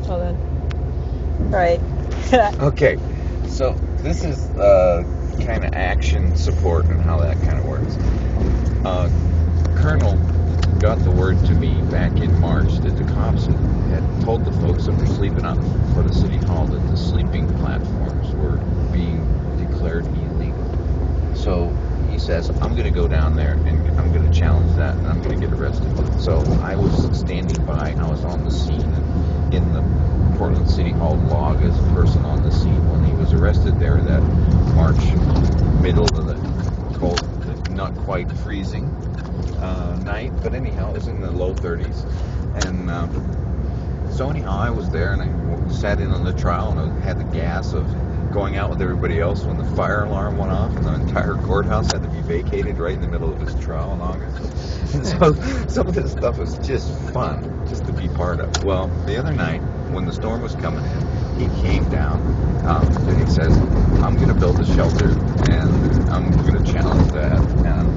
Well then, right. Okay, so this is kind of action support and how that kind of works. Colonel got the word to me back in March that the cops had told the folks that were sleeping out for the city hall that the sleeping platforms were being declared illegal. So he says, I'm going to go down there and I'm going to challenge that and I'm going to get arrested. So I was standing by, I was on the scene in the Portland City Hall log as a person on the scene when he was arrested there that March, middle of the cold, not quite freezing night, but anyhow, it was in the low 30s. And so anyhow, I was there and I sat in on the trial and I had the gas of going out with everybody else when the fire alarm went off and the entire courthouse had to be vacated right in the middle of his trial in August. And so some of this stuff was just fun, just to be part of. Well, the other night, when the storm was coming in, he came down and he says, I'm going to build a shelter and I'm going to challenge that and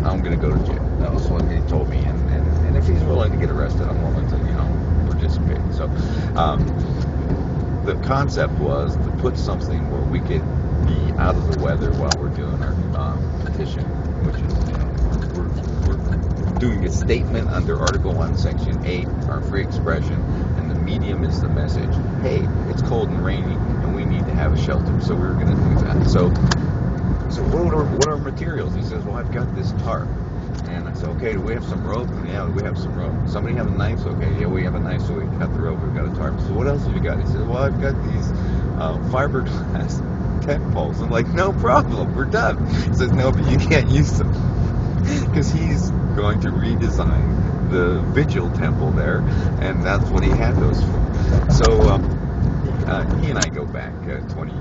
I'm going to go to jail. That was what he told me. And if he's willing to get arrested, I'm willing to, participate. So the concept was to put something where we could be out of the weather while we're doing our petition, which is, we're doing a statement under Article 1, Section 8, our free expression, and the medium is the message. Hey, it's cold and rainy, and we need to have a shelter, so we're going to do that. So what are materials? He says, well, I've got this tarp. And I said, okay, do we have some rope? Yeah, we have some rope. Somebody have a knife? Okay, yeah, we have a knife, so we cut the rope. We've got a tarp. So what else have you got? He said, well, I've got these fiberglass tent poles. I'm like, no problem, we're done. He says, no, but you can't use them. Because he's going to redesign the Vigil temple there, and that's what he had those for. So he and I go back 20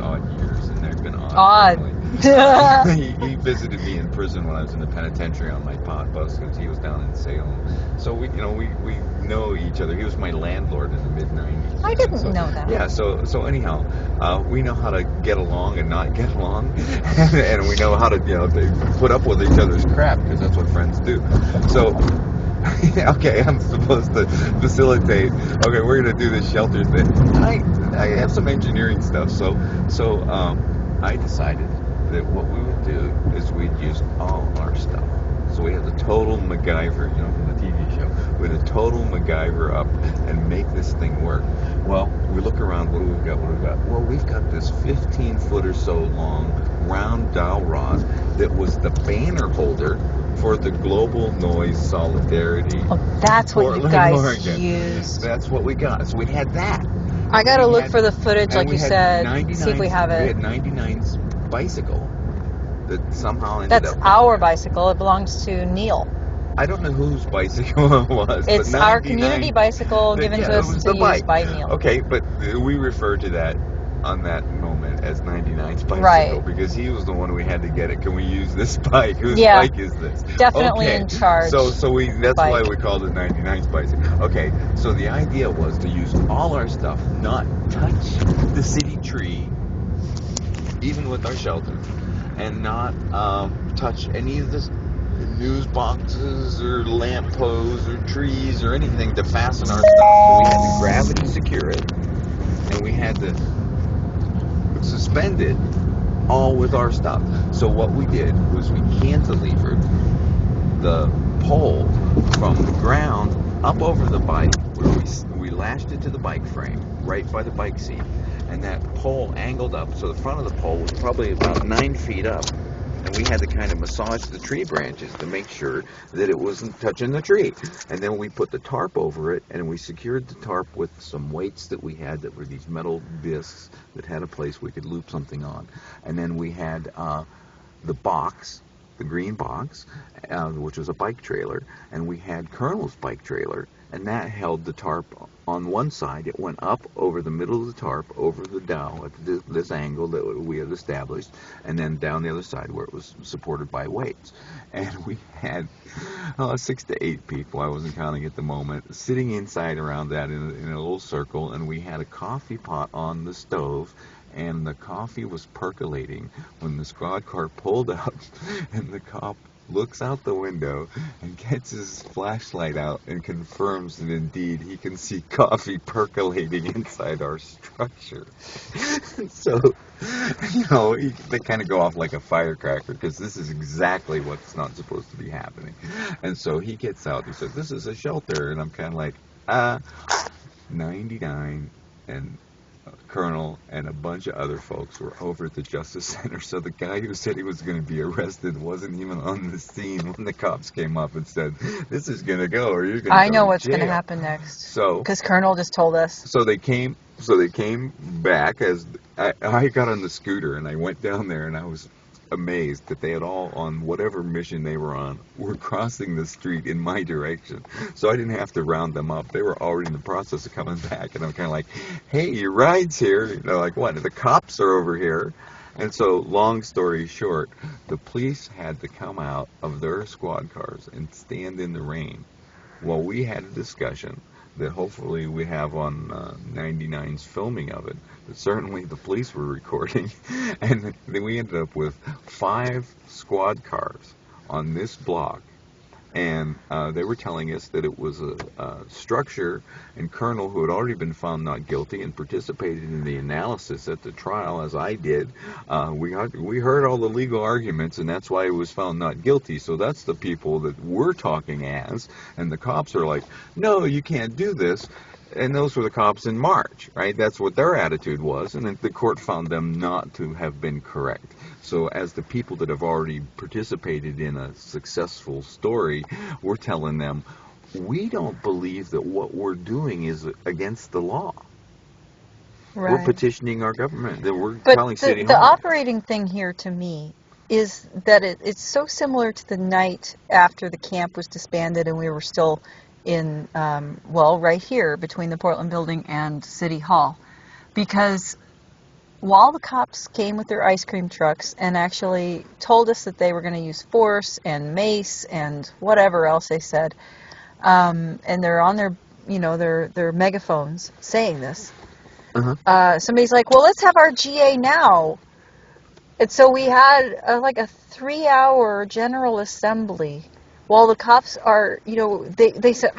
odd years, and they've been odd. He visited me in prison when I was in the penitentiary on my pot bus because he was down in Salem. So we know each other. He was my landlord in the mid-90s. I didn't know that. Yeah. So anyhow, we know how to get along and not get along, and we know how to put up with each other's crap because that's what friends do. So. Okay, I'm supposed to facilitate. Okay, we're gonna do this shelter thing. I have some engineering stuff, so I decided that what we would do is we'd use all our stuff. So we had the total MacGyver, from the TV show. We had a total MacGyver up and make this thing work. Well, we look around. What do we got? Well, we've got this 15-foot or so long round dowel rod that was the banner holder for the Global Noise Solidarity. Oh, that's Portland, what you guys Oregon. used. That's what we got. So we had that. I gotta look for the footage, like you said. See if we have it. We had 99's bicycle that somehow ended That's up. That's our bicycle. It belongs to Neil. I don't know whose bicycle it was. It's but our community bicycle given to us to use by Neil. Okay, but we refer to that on that moment as 99's bicycle, right? Because he was the one we had to get it. Can we use this bike? Whose bike is this? Definitely in charge. So that's why we called it 99's bicycle. Okay, so the idea was to use all our stuff, not touch the city tree, even with our shelter, and not touch any of the news boxes or lamp posts or trees or anything to fasten our stuff. So we had to gravity secure it, and we had to suspend it all with our stuff. So what we did was we cantilevered the pole from the ground up over the bike, where we lashed it to the bike frame right by the bike seat, and that pole angled up, so the front of the pole was probably about 9 feet up, and we had to kind of massage the tree branches to make sure that it wasn't touching the tree. And then we put the tarp over it, and we secured the tarp with some weights that we had that were these metal discs that had a place we could loop something on. And then we had the box, the green box, which was a bike trailer, and we had Colonel's bike trailer, and that held the tarp on one side. It went up over the middle of the tarp, over the dowel at this angle that we had established, and then down the other side where it was supported by weights. And we had 6 to 8 people, I wasn't counting at the moment, sitting inside around that in a little circle, and we had a coffee pot on the stove, and the coffee was percolating when the squad car pulled up, and the cop looks out the window and gets his flashlight out and confirms that indeed he can see coffee percolating inside our structure. So, they kind of go off like a firecracker because this is exactly what's not supposed to be happening. And so he gets out. He said, "This is a shelter," and I'm kind of like, 99 and Colonel and a bunch of other folks were over at the Justice Center, so the guy who said he was going to be arrested wasn't even on the scene when the cops came up and said, "This is going to go, or you're going to go I know to what's going to jail." happen next. So, because Colonel just told us. So they came back as I got on the scooter and I went down there and I was amazed that they had all, on whatever mission they were on, were crossing the street in my direction. So I didn't have to round them up. They were already in the process of coming back, and I'm kind of like, "Hey, your ride's here." They're like, "What? The cops are over here." And so, long story short, the police had to come out of their squad cars and stand in the rain while we had a discussion that hopefully we have on 99's filming of it, but certainly the police were recording. And then we ended up with 5 squad cars on this block. And they were telling us that it was a structure, and Colonel, who had already been found not guilty and participated in the analysis at the trial, as I did, we heard all the legal arguments, and that's why he was found not guilty. So that's the people that we're talking as, and the cops are like, "No, you can't do this." And those were the cops in March, right? That's what their attitude was, and the court found them not to have been correct. So as the people that have already participated in a successful story, we're telling them, we don't believe that what we're doing is against the law. Right. We're petitioning our government. That we're telling City Hall. The operating thing here to me is that it's so similar to the night after the camp was disbanded and we were still in, right here between the Portland building and City Hall. Because while the cops came with their ice cream trucks and actually told us that they were going to use force and mace and whatever else they said, and they're on their megaphones saying this, somebody's like, "Well, let's have our GA now." And so we had like a 3-hour General Assembly while the cops are, they said,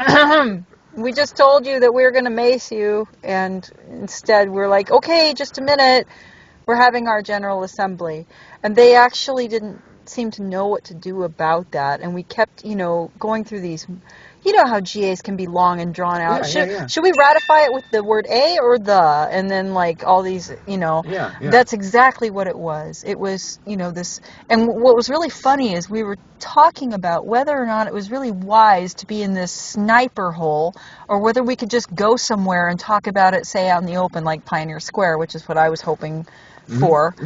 "We just told you that we were going to mace you," and instead we're like, "Okay, just a minute, we're having our General Assembly." And they actually didn't seem to know what to do about that, and we kept, going through these, how GAs can be long and drawn out. Should we ratify it with the word "a" or "the"? And then, all these, That's exactly what it was. It was, this, and what was really funny is we were talking about whether or not it was really wise to be in this sniper hole, or whether we could just go somewhere and talk about it, say, out in the open, like Pioneer Square, which is what I was hoping for.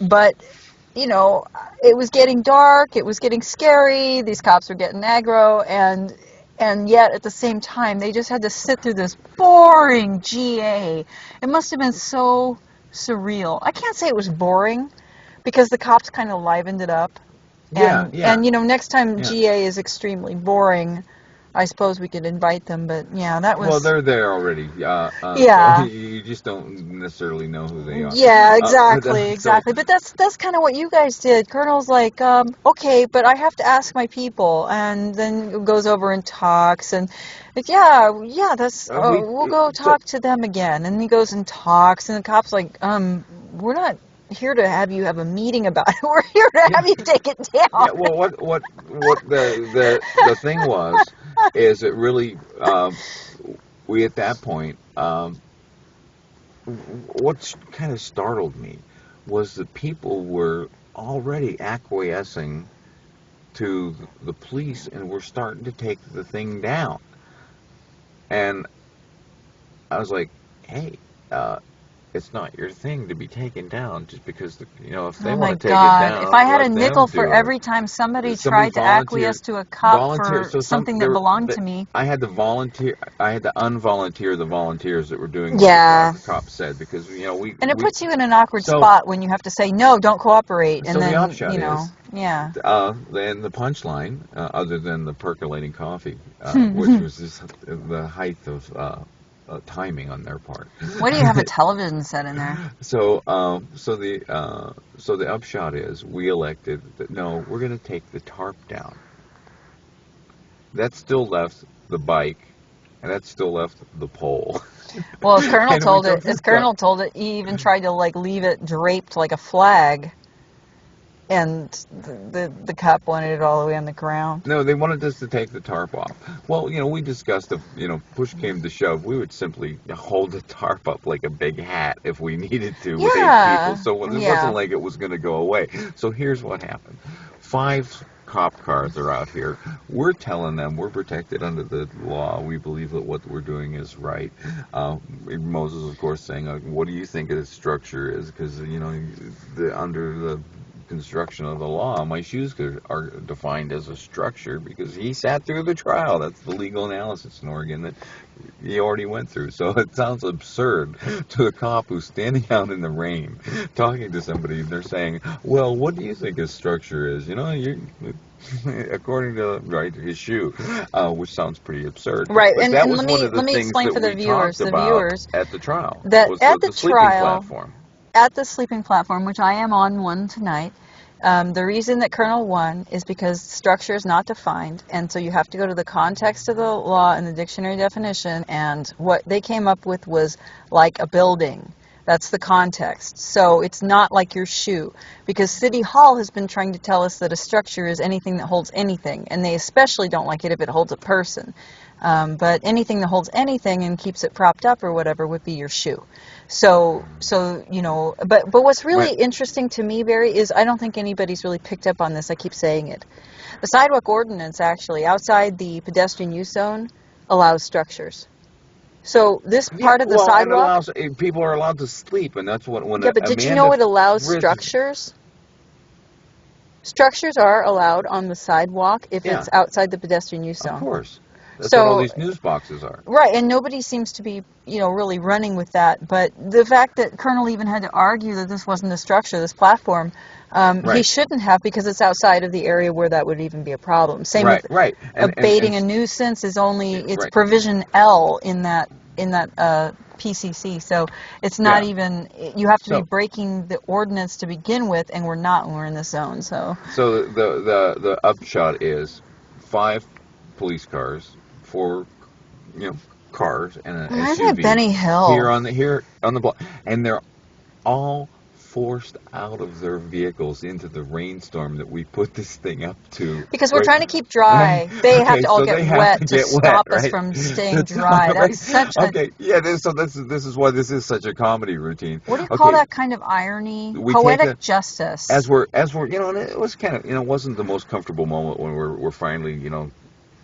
But it was getting dark, it was getting scary, these cops were getting aggro, and yet at the same time they just had to sit through this boring GA. It must have been so surreal. I can't say it was boring, because the cops kind of livened it up. And next time GA is extremely boring, I suppose we could invite them, but that was... Well, they're there already. So you just don't necessarily know who they are. Yeah, exactly. But that's kind of what you guys did. Colonel's like, "Okay, but I have to ask my people," and then goes over and talks, and like, we'll go talk to them again. And he goes and talks, and the cop's like, "We're not here to have you have a meeting about it. We're here to have you take it down." Yeah, well, what the thing was is it really we at that point what kind of startled me was that people were already acquiescing to the police and were starting to take the thing down, and I was like, "Hey, it's not your thing to be taken down just because, if they want to take it down." If I had a nickel for every time somebody tried to acquiesce to a cop for something that belonged to me. I had to unvolunteer the volunteers that were doing what the cops said, because, And it puts you in an awkward spot when you have to say, "No, don't cooperate." And then, the upshot is, then the punchline, other than the percolating coffee, which was just the height of timing on their part. Why do you have a television set in there? So the upshot is we elected that no, we're going to take the tarp down. That still left the bike, and that still left the pole. Well, as Colonel And we told took it, the as Colonel tarp. told it, he even tried to like leave it draped like a flag, and the cop wanted it all the way on the ground. No, they wanted us to take the tarp off. Well, we discussed if, push came to shove, we would simply hold the tarp up like a big hat if we needed to with 8 people. So it wasn't like it was going to go away. So here's what happened. 5 cop cars are out here. We're telling them we're protected under the law. We believe that what we're doing is right. Moses, of course, saying, what do you think the structure is? Because, under the construction of the law, my shoes are defined as a structure because he sat through the trial. That's the legal analysis in Oregon that he already went through. So it sounds absurd to a cop who's standing out in the rain talking to somebody, and they're saying, well, what do you think his structure is? According to his shoe, which sounds pretty absurd. Right, but and, that and was let one me of the let me things explain that for the we viewers, talked the about viewers, at the trial. that Was at the the sleeping trial, platform. at the sleeping platform, which I am on one tonight. The reason that Colonel won is because structure is not defined, and so you have to go to the context of the law and the dictionary definition, and what they came up with was like a building. That's the context. So it's not like your shoe, because City Hall has been trying to tell us that a structure is anything that holds anything, and they especially don't like it if it holds a person. But anything that holds anything and keeps it propped up or whatever would be your shoe. So but what's really interesting to me, Barry, is I don't think anybody's really picked up on this. I keep saying it. The sidewalk ordinance actually outside the pedestrian use zone allows structures. So this part of the sidewalk. And people are allowed to sleep, and that's what when Yeah, but did you know it allows structures? Structures are allowed on the sidewalk if it's outside the pedestrian use zone. Of course. That's what all these news boxes are. Right, and nobody seems to be, really running with that. But the fact that Colonel even had to argue that this wasn't a structure, this platform, he shouldn't have, because it's outside of the area where that would even be a problem. Same with abating a nuisance is only it's provision L in that PCC. So it's not even, you have to be breaking the ordinance to begin with, and we're not when we're in the zone. So the upshot is 5 police cars, 4 cars, and an SUV Benny Hill here on the block, and they're all forced out of their vehicles into the rainstorm that we put this thing up to. Because we're trying to keep dry. They have to all get wet to stop us from staying dry. That's such a... Okay, so this is why this is such a comedy routine. What do you call that kind of irony? Poetic justice. As we're, and it was kind of, it wasn't the most comfortable moment when we're finally,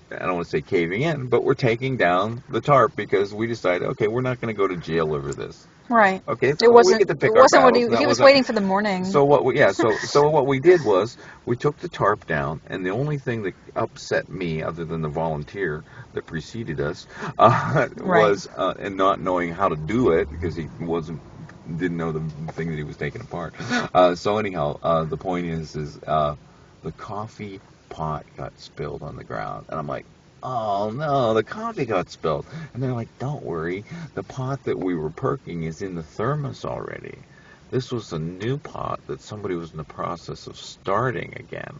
I don't want to say caving in, but we're taking down the tarp because we decided, okay, we're not going to go to jail over this. Right. Okay. So we get to pick our battles. He was waiting for the morning. So what we did was we took the tarp down, and the only thing that upset me, other than the volunteer that preceded us, was and not knowing how to do it because he didn't know the thing that he was taking apart. So anyhow, the point is the coffee pot got spilled on the ground, and I'm like, oh no, the coffee got spilled. And they're like, don't worry, the pot that we were perking is in the thermos already. This was a new pot that somebody was in the process of starting again.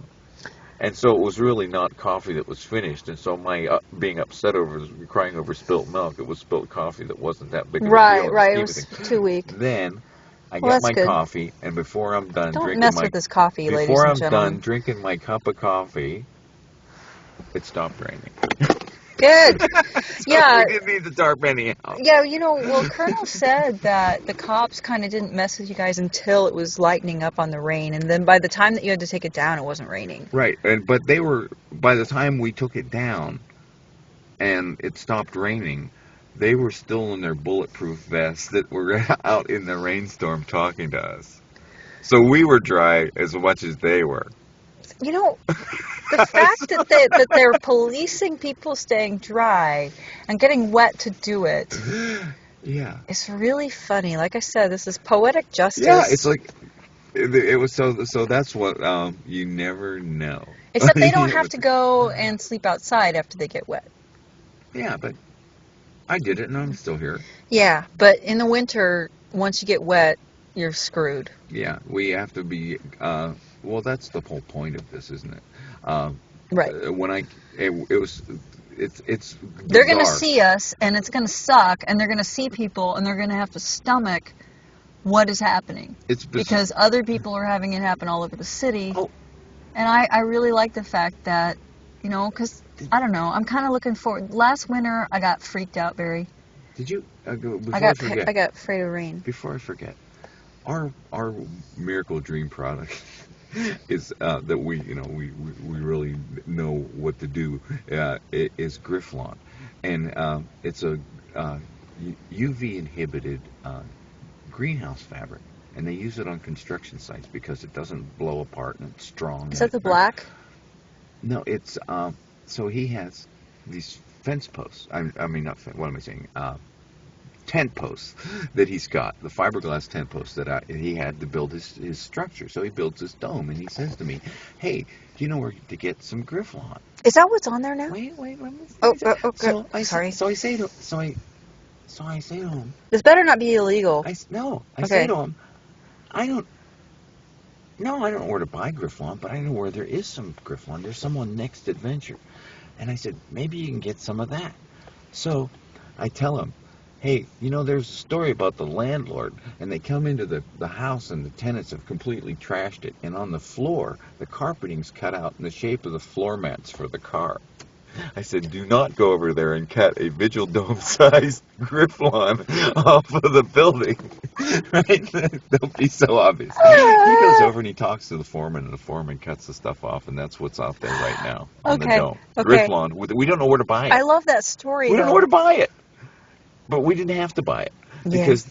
And so it was really not coffee that was finished. And so my being upset over crying over spilt milk, it was spilt coffee that wasn't that big of a deal. Right, it was too weak. Then I get my coffee, and before I'm done with this coffee, ladies and gentlemen. Before I'm done drinking my cup of coffee, it stopped raining. Good. Yeah. We didn't need the tarp anyhow. Yeah, Colonel said that the cops kind of didn't mess with you guys until it was lightening up on the rain, and then by the time that you had to take it down, it wasn't raining. Right, but by the time we took it down and it stopped raining, they were still in their bulletproof vests that were out in the rainstorm talking to us. So we were dry as much as they were. The fact that they're policing people staying dry and getting wet to do it, it's really funny. Like I said, this is poetic justice. Yeah, it's like it was so that's what you never know. Except they don't have to go and sleep outside after they get wet. Yeah, but I did it, and I'm still here. Yeah, but in the winter, once you get wet, you're screwed. Yeah, we have to be. Well, that's the whole point of this, isn't it? Uh, Right. when it was, it's They're going to bizarre. see us, and it's going to suck, and they're going to see people, and they're going to have to stomach what is happening. Because other people are having it happen all over the city. Oh. And I really like the fact that, you know, because, I don't know, I'm kind of looking forward. Last winter, I got freaked out, Barry. Did you? Before I got afraid of rain. Before I forget, our miracle dream product is that we really know what to do. Is Grifflawn, and it's a UV inhibited greenhouse fabric, and they use it on construction sites because it doesn't blow apart and it's strong. Is that the black? No, it's so he has these fence posts. I mean, not what am I saying? Tent posts that he's got, the fiberglass tent posts that he had to build his structure. So he builds this dome, and he says to me, "Hey, do you know where to get some Grifflawn?" Is that what's on there now? Wait, let me. So sorry. So I say to him, This better not be illegal. I say to him, I don't know where to buy Grifflawn, but I know where there is some Grifflawn. There's someone next Adventure. And I said, maybe you can get some of that. So I tell him, hey, you know, there's a story about the landlord, and they come into the house, and the tenants have completely trashed it. And on the floor, the carpeting's cut out in the shape of the floor mats for the car. I said, do not go over there and cut a Vigil Dome-sized Grifflawn off of the building. Right? Don't be so obvious. He goes over and he talks to the foreman, and the foreman cuts the stuff off, and that's what's out there right now on the dome. Okay. Grifflawn. We don't know where to buy it. I love that story, We don't know where to buy it. But we didn't have to buy it. Because,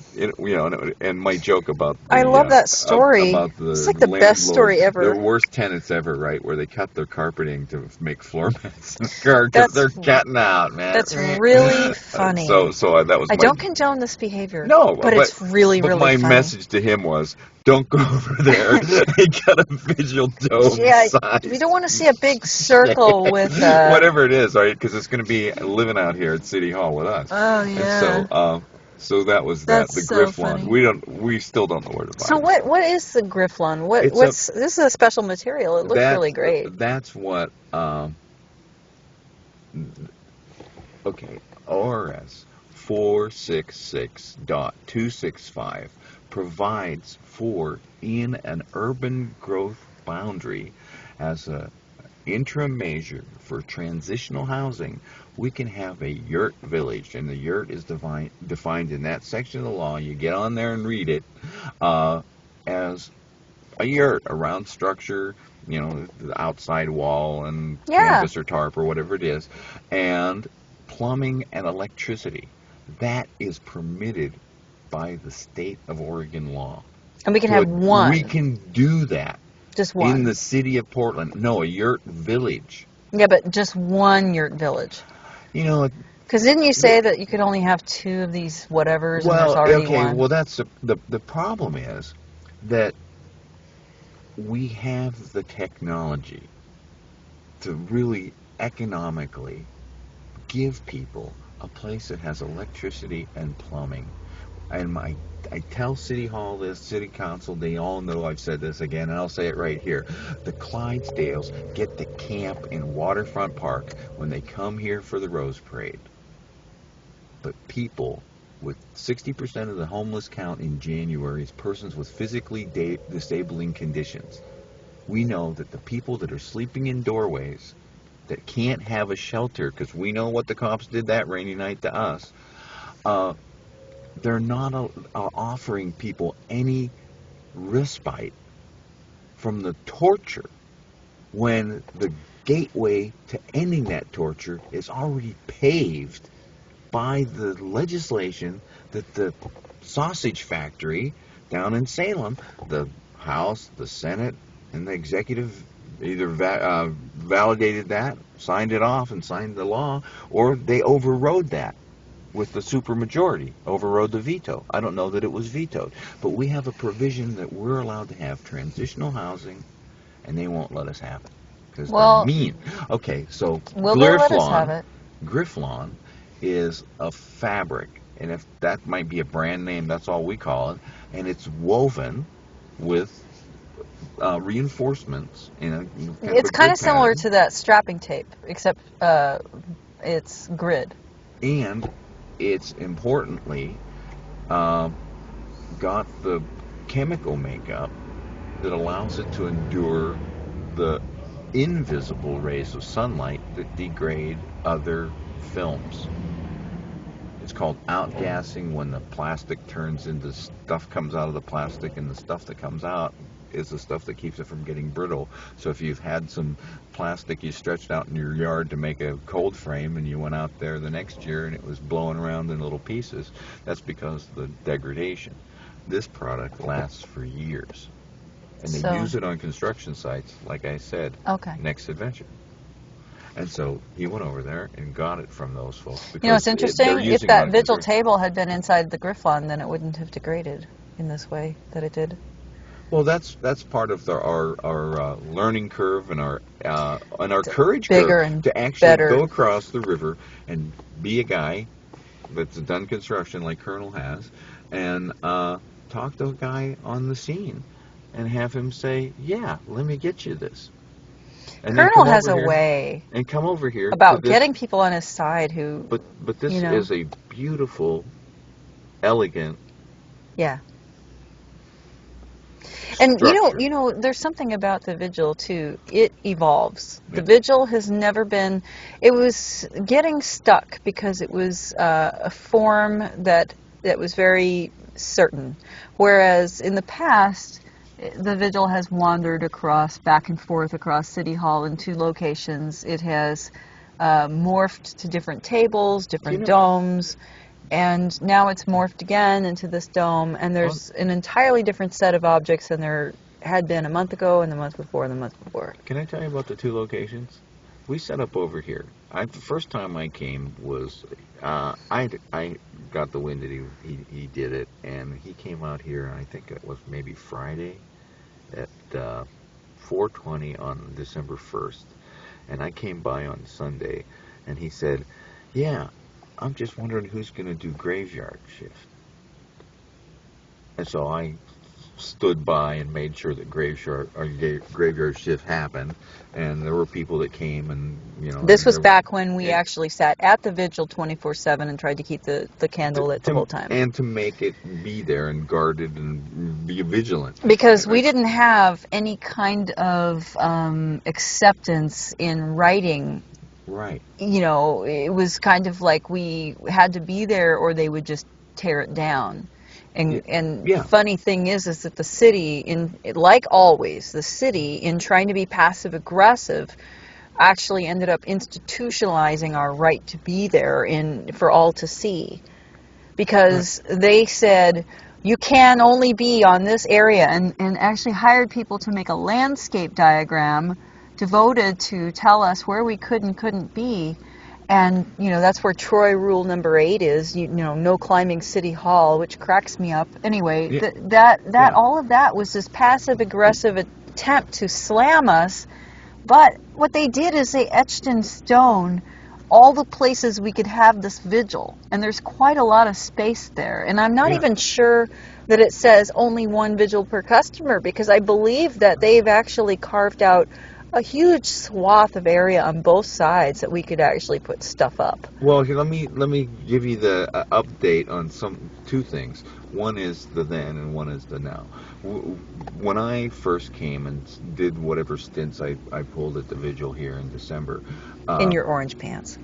and my joke about I love that story. About it's like the best story ever. The worst tenants ever, right? Where they cut their carpeting to make floor mats in the car because they're cutting out, man. That's really funny. So that was. I don't condone this behavior. No, but it's really my funny. message to him was, don't go over there and cut a Vigil Dome size. We don't want to see a big circle with whatever it is, right? Because it's going to be living out here at City Hall with us. Oh yeah. And so that was That's the so Grifflawn. funny. We still don't know where to buy it. So what is the Grifflawn? This is a special material. It looks really great. That's what. Okay, ORS 466.265 provides for in an urban growth boundary as a interim measure for transitional housing, we can have a yurt village, and the yurt is defined in that section of the law. You get on there and read it as a yurt, a round structure, you know, the outside wall and canvas or tarp or whatever it is, and plumbing and electricity. That is permitted by the state of Oregon law. And we can have one. We can do that. Just one. In the city of Portland. No, a yurt village. Yeah, but just one yurt village. You know, because didn't you say that you could only have two of these whatevers? Well, and there's already okay. One? Well, that's the problem is that we have the technology to really economically give people a place that has electricity and plumbing. And I tell City Hall this, City Council, they all know I've said this again, and I'll say it right here. The Clydesdales get to camp in Waterfront Park when they come here for the Rose Parade. But people, with 60% of the homeless count in January is persons with physically disabling conditions. We know that the people that are sleeping in doorways, that can't have a shelter, because we know what the cops did that rainy night to us, they're not offering people any respite from the torture when the gateway to ending that torture is already paved by the legislation that the sausage factory down in Salem, the House, the Senate, and the executive either validated that, signed it off, and signed the law, or they overrode that with the supermajority, overrode the veto. I don't know that it was vetoed. But we have a provision that we're allowed to have transitional housing, and they won't let us have it. Because they're mean. Okay, so Grifflawn is a fabric, and if that might be a brand name, that's all we call it, and it's woven with reinforcements in a kind of It's a kind grid of similar pattern, to that strapping tape, except it's grid. and it's importantly uh, got the chemical makeup that allows it to endure the invisible rays of sunlight that degrade other films. It's called outgassing, when the plastic turns into stuff comes out of the plastic, and the stuff that comes out is the stuff that keeps it from getting brittle. So if you've had some plastic you stretched out in your yard to make a cold frame, and you went out there the next year and it was blowing around in little pieces, that's because of the degradation. This product lasts for years. And they So, use it on construction sites, like I said, okay. next adventure. And so he went over there and got it from those folks. You know, it's Because interesting. they're If using it that on Vigil construction. table had been inside the Griffon, then it wouldn't have degraded in this way that it did. Well, that's part of our learning curve and our courage Bigger curve and to actually better. go across the river and be a guy that's done construction like Colonel has, and talk to a guy on the scene and have him say, "Yeah, let me get you this." And then Colonel come has over a here way and come over here to about this. getting people on his side who, But this you know, is a beautiful, elegant yeah. And structure. there's something about the Vigil too. It evolves. The Yeah. Vigil has never been. It was getting stuck because it was a form that was very certain, whereas in the past, the Vigil has wandered back and forth across City Hall in 2 locations. It has morphed to different tables, You different know, domes. And now it's morphed again into this dome, and on, there's an entirely different set of objects than there had been a month ago, and the month before, and the month before. can I tell you about the 2 locations? We set up over here. The first time I came was I got the wind that he did it, and he came out here. I think it was maybe Friday at 4:20 on December 1st, and I came by on Sunday, and he said, "Yeah, I'm just wondering who's going to do graveyard shift." And so I stood by and made sure that graveyard shift happened, and there were people that came, and This and was there, back when we and actually sat at the Vigil 24/7 and tried to keep the candle lit the whole time. and to make it be there and guarded and be vigilant. Because we didn't have any kind of acceptance in writing. Right. It was kind of like we had to be there or they would just tear it down. And Yeah. funny thing is that the city, like always, the city, in trying to be passive aggressive, actually ended up institutionalizing our right to be there for all to see, because they said you can only be on this area, and actually hired people to make a landscape diagram devoted to tell us where we could and couldn't be. And, that's where Troy Rule number 8 is, no climbing City Hall, which cracks me up. Anyway, Yeah. all of that was this passive-aggressive attempt to slam us. But what they did is they etched in stone all the places we could have this vigil. And there's quite a lot of space there. And I'm not Yeah. even sure that it says only 1 vigil per customer, because I believe that they've actually carved out a huge swath of area on both sides that we could actually put stuff up. Well, here, let me give you the update on 2 things. One is the then, and one is the now. When I first came and did whatever stints I pulled at the Vigil here in December. In your orange pants.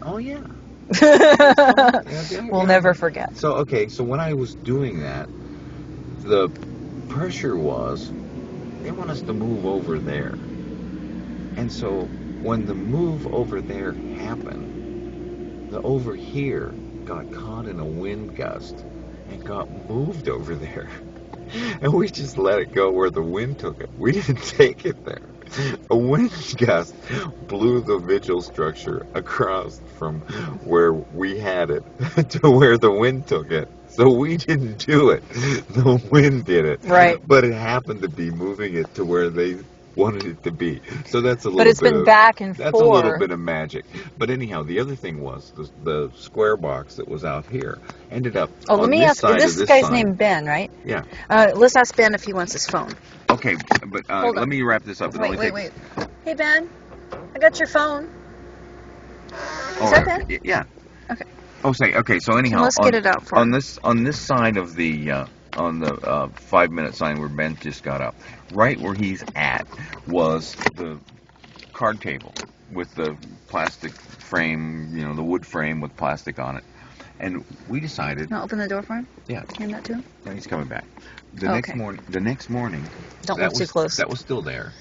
Oh yeah. We'll never forget. So when I was doing that, the pressure was they want us to move over there. And so when the move over there happened, the over here got caught in a wind gust and got moved over there. And we just let it go where the wind took it. We didn't take it there. A wind gust blew the Vigil structure across from where we had it to where the wind took it. So we didn't do it. The wind did it. Right. But it happened to be moving it to where they wanted it to be. So that's a little But it's bit been of, back and that's a little forth. bit of magic. But anyhow, the other thing was the square box that was out here ended up Oh, let on me this ask. side of This this guy's sign. named Ben, right? Yeah. Let's ask Ben if he wants his phone. Okay, but Hold let on. me wrap this up. It only Wait. takes- Hey, Ben, I got your phone. Oh, Is that Ben? yeah. Okay. Oh, say okay. So anyhow, Let's get it out for him. on this side of the on the 5-minute sign where Ben just got up, right where he's at was the card table with the plastic frame, you know, the wood frame with plastic on it, and we decided. Now open the door for him. Yeah. Hand that to him. No, he's coming back. The Okay. next morning. Don't look too close. That was still there,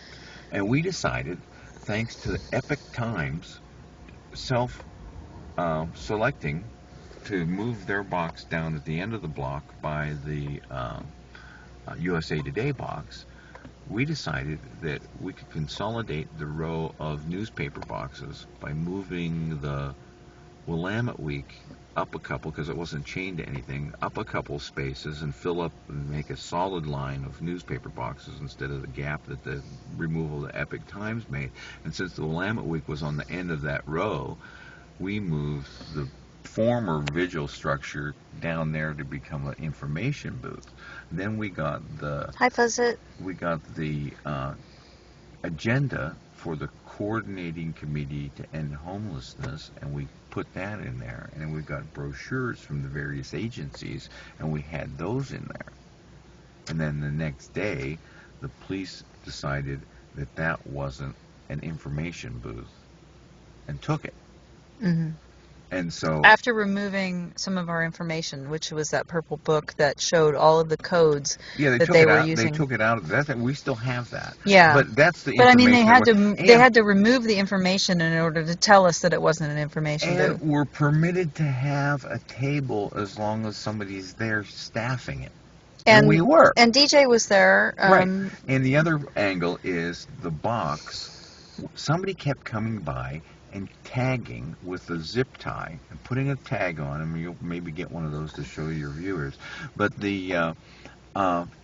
and we decided, thanks to the Epic Times self selecting to move their box down at the end of the block by the USA Today box, we decided that we could consolidate the row of newspaper boxes by moving the Willamette Week up a couple, because it wasn't chained to anything, up a couple spaces and fill up and make a solid line of newspaper boxes instead of the gap that the removal of the Epic Times made. And since the Willamette Week was on the end of that row, we moved the former Vigil structure down there to become an information booth. Then we got the Hi, Fuzzit. Agenda for the coordinating committee to end homelessness, and we put that in there. And we got brochures from the various agencies, and we had those in there. And then the next day, the police decided that that wasn't an information booth and took it. Mm-hmm. And so After removing some of our information, which was that purple book that showed all of the codes that they were using. They took it out. We still have that. Yeah. But that's the But I information. mean, they had to remove the information in order to tell us that it wasn't an information booth. And we're permitted to have a table as long as somebody's there staffing it. And we were. And DJ was there. Right. And the other angle is the box. Somebody kept coming by and tagging with a zip tie and putting a tag on them. You'll maybe get one of those to show your viewers. But the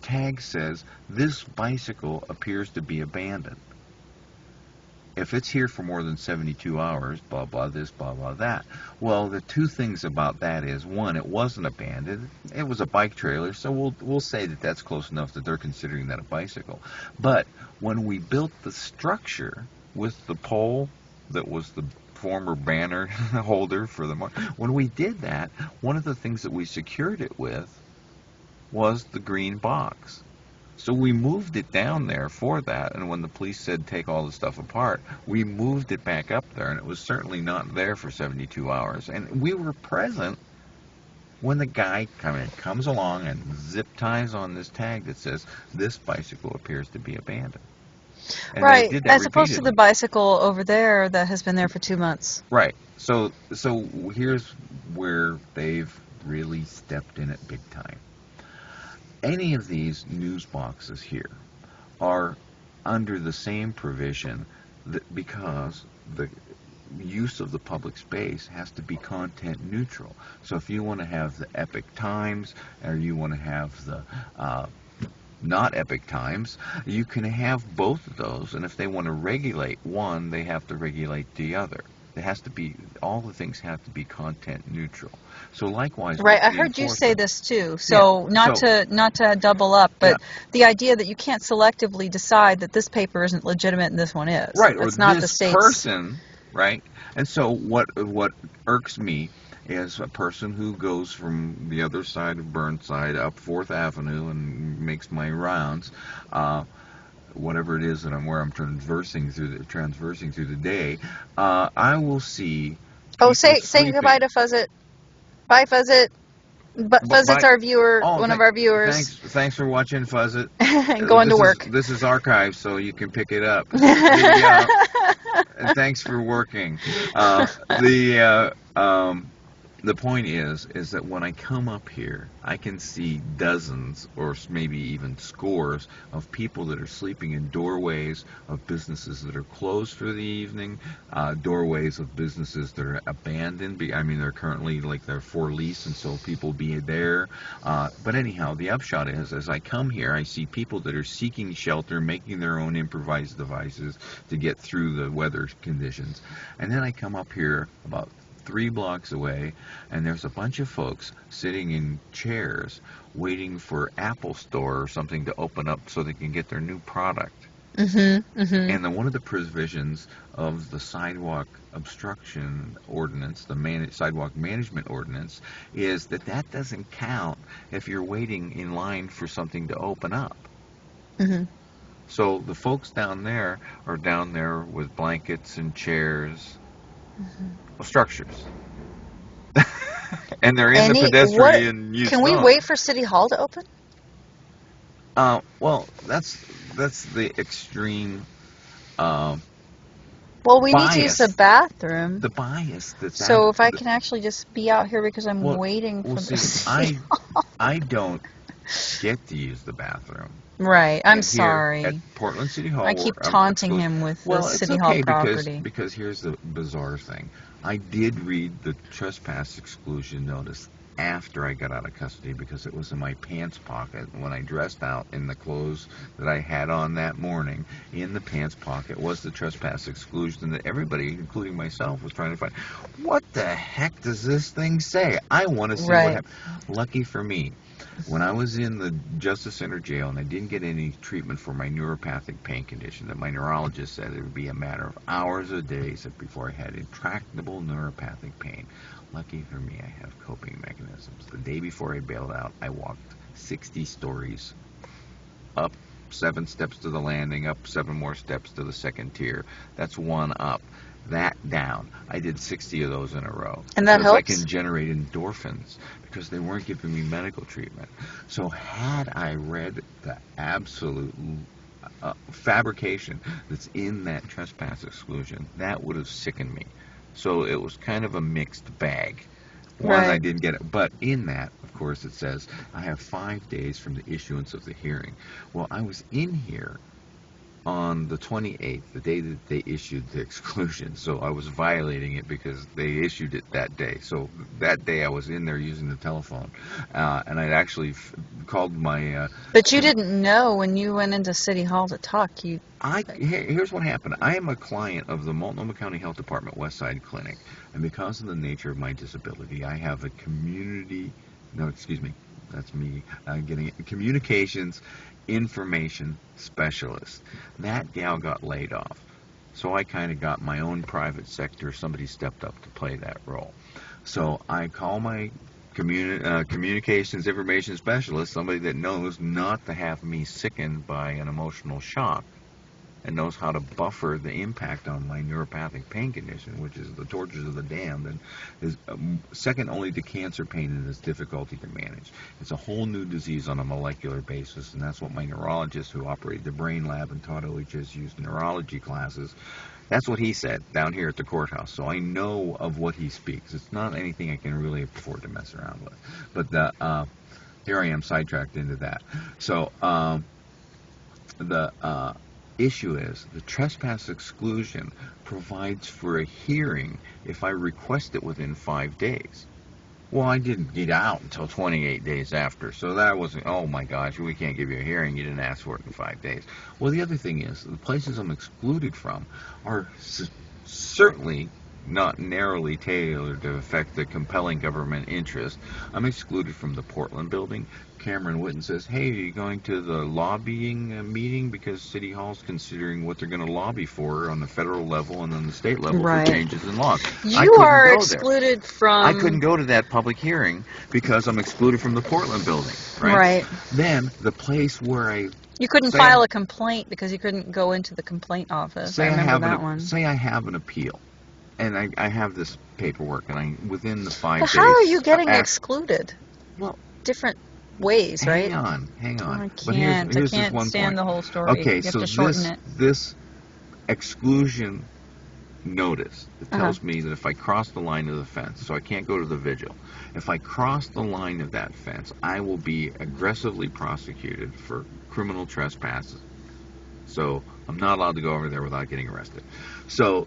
tag says, "This bicycle appears to be abandoned. If it's here for more than 72 hours, blah, blah, this, blah, blah, that." Well, the two things about that is, one, it wasn't abandoned. It was a bike trailer, so we'll say that that's close enough that they're considering that a bicycle. But when we built the structure with the pole that was the former banner holder for the march, when we did that, one of the things that we secured it with was the green box. So we moved it down there for that, and when the police said take all the stuff apart, we moved it back up there, and it was certainly not there for 72 hours. And we were present when the guy comes along and zip ties on this tag that says, "This bicycle appears to be abandoned." And right, they did that as opposed to the repeatedly. bicycle over there that has been there for 2 months. Right. So here's where they've really stepped in it big time. Any of these news boxes here are under the same provision because the use of the public space has to be content neutral. So if you want to have the Epic Times or you want to have the not Epic Times, you can have both of those, and if they want to regulate one, they have to regulate the other. It has to be, all the things have to be content neutral. So likewise, right, I heard you say this too. So not to double up, but the idea that you can't selectively decide that this paper isn't legitimate and this one is. Right, it's or not this the state's person, right? And so what irks me is a person who goes from the other side of Burnside up 4th Avenue and makes my rounds, whatever it is that where I'm traversing through the day, I will see. Oh, say goodbye to Fuzzit. Bye, Fuzzit. But Fuzzit's our viewer, one of our viewers. Thanks for watching, Fuzzit. Going to work. This is archived, so you can pick it up. And thanks for working. the point is that when I come up here, I can see dozens or maybe even scores of people that are sleeping in doorways of businesses that are closed for the evening, doorways of businesses that are abandoned. I mean, they're currently like they're for lease, and so people be there. But anyhow, the upshot is, as I come here, I see people that are seeking shelter, making their own improvised devices to get through the weather conditions. And then I come up here about 3 blocks away, and there's a bunch of folks sitting in chairs waiting for Apple Store or something to open up so they can get their new product. And then one of the provisions of the sidewalk obstruction ordinance, the sidewalk management ordinance, is that doesn't count if you're waiting in line for something to open up. So the folks down there are down there with blankets and chairs, structures. And they're in the pedestrian use. Can we wait for City Hall to open? Well, that's the extreme well, we need to use the bathroom. The bias that's so if I can actually just be out here because I'm waiting for see, I don't get to use the bathroom. Right, I'm sorry. At Portland City Hall, I keep taunting him with the City Hall property. Because here's the bizarre thing. I did read the trespass exclusion notice after I got out of custody because it was in my pants pocket when I dressed out in the clothes that I had on that morning. In the pants pocket was the trespass exclusion that everybody, including myself, was trying to find. What the heck does this thing say? I want to see what happened. Lucky for me, when I was in the Justice Center jail and I didn't get any treatment for my neuropathic pain condition, that my neurologist said it would be a matter of hours or days before I had intractable neuropathic pain. Lucky for me, I have coping mechanisms. The day before I bailed out, I walked 60 stories, up 7 steps to the landing, up 7 more steps to the second tier. That's 1 up. That down. I did 60 of those in a row. And that helps? I can generate endorphins because they weren't giving me medical treatment. So had I read the absolute fabrication that's in that trespass exclusion, that would have sickened me. So it was kind of a mixed bag. One, I didn't get it. But in that, of course, it says, I have 5 days from the issuance of the hearing. Well, I was in here on the 28th, the day that they issued the exclusion. So I was violating it because they issued it that day. So that day I was in there using the telephone. And I'd actually called my... but you didn't know when you went into City Hall to talk. Here's what happened. I am a client of the Multnomah County Health Department West Side Clinic. And because of the nature of my disability, I have a communications information specialist. That gal got laid off. So I kind of got my own private sector. Somebody stepped up to play that role. So I call my communications information specialist, somebody that knows not to have me sickened by an emotional shock and knows how to buffer the impact on my neuropathic pain condition, which is the tortures of the damned, and is second only to cancer pain in its difficulty to manage. It's a whole new disease on a molecular basis, and that's what my neurologist, who operated the brain lab and taught OHSU's neurology classes, that's what he said down here at the courthouse. So I know of what he speaks. It's not anything I can really afford to mess around with. But here I am sidetracked into that. So the issue is the trespass exclusion provides for a hearing if I request it within 5 days. Well, I didn't get out until 28 days after, so that wasn't, oh my gosh, we can't give you a hearing, you didn't ask for it in 5 days. Well, the other thing is, the places I'm excluded from are certainly not narrowly tailored to affect the compelling government interest. I'm excluded from the Portland building. Cameron Witten says, hey, are you going to the lobbying meeting because City Hall's considering what they're going to lobby for on the federal level and on the state level for changes in laws. You are excluded from... I couldn't go to that public hearing because I'm excluded from the Portland building. Right. Then the place where you couldn't file a complaint because you couldn't go into the complaint office. I remember that one. Say I have an appeal. And I have this paperwork, and within the 5 days... But how are you getting excluded? Well, different ways, right? Hang on. I can't stand the whole story. Okay, you so have to shorten it. this exclusion notice that tells me that if I cross the line of the fence, so I can't go to the vigil, if I cross the line of that fence, I will be aggressively prosecuted for criminal trespasses. So I'm not allowed to go over there without getting arrested. So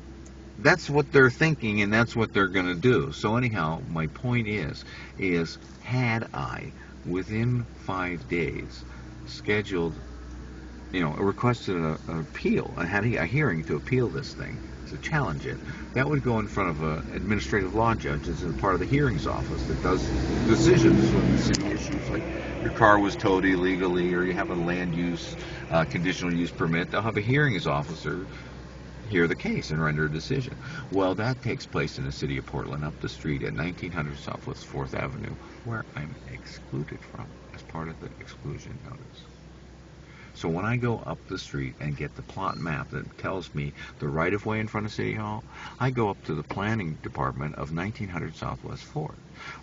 that's what they're thinking, and that's what they're going to do. So anyhow, my point is had I, within 5 days, scheduled, requested an appeal, I had a hearing to appeal this thing, to challenge it, that would go in front of an administrative law judge as a part of the hearings office that does decisions on the city issues, like your car was towed illegally or you have a land use, conditional use permit. They'll have a hearings officer hear the case and render a decision. Well, that takes place in the city of Portland, up the street at 1900 Southwest 4th Avenue, where I'm excluded from as part of the exclusion notice. So when I go up the street and get the plot map that tells me the right-of-way in front of City Hall, I go up to the planning department of 1900 Southwest 4th.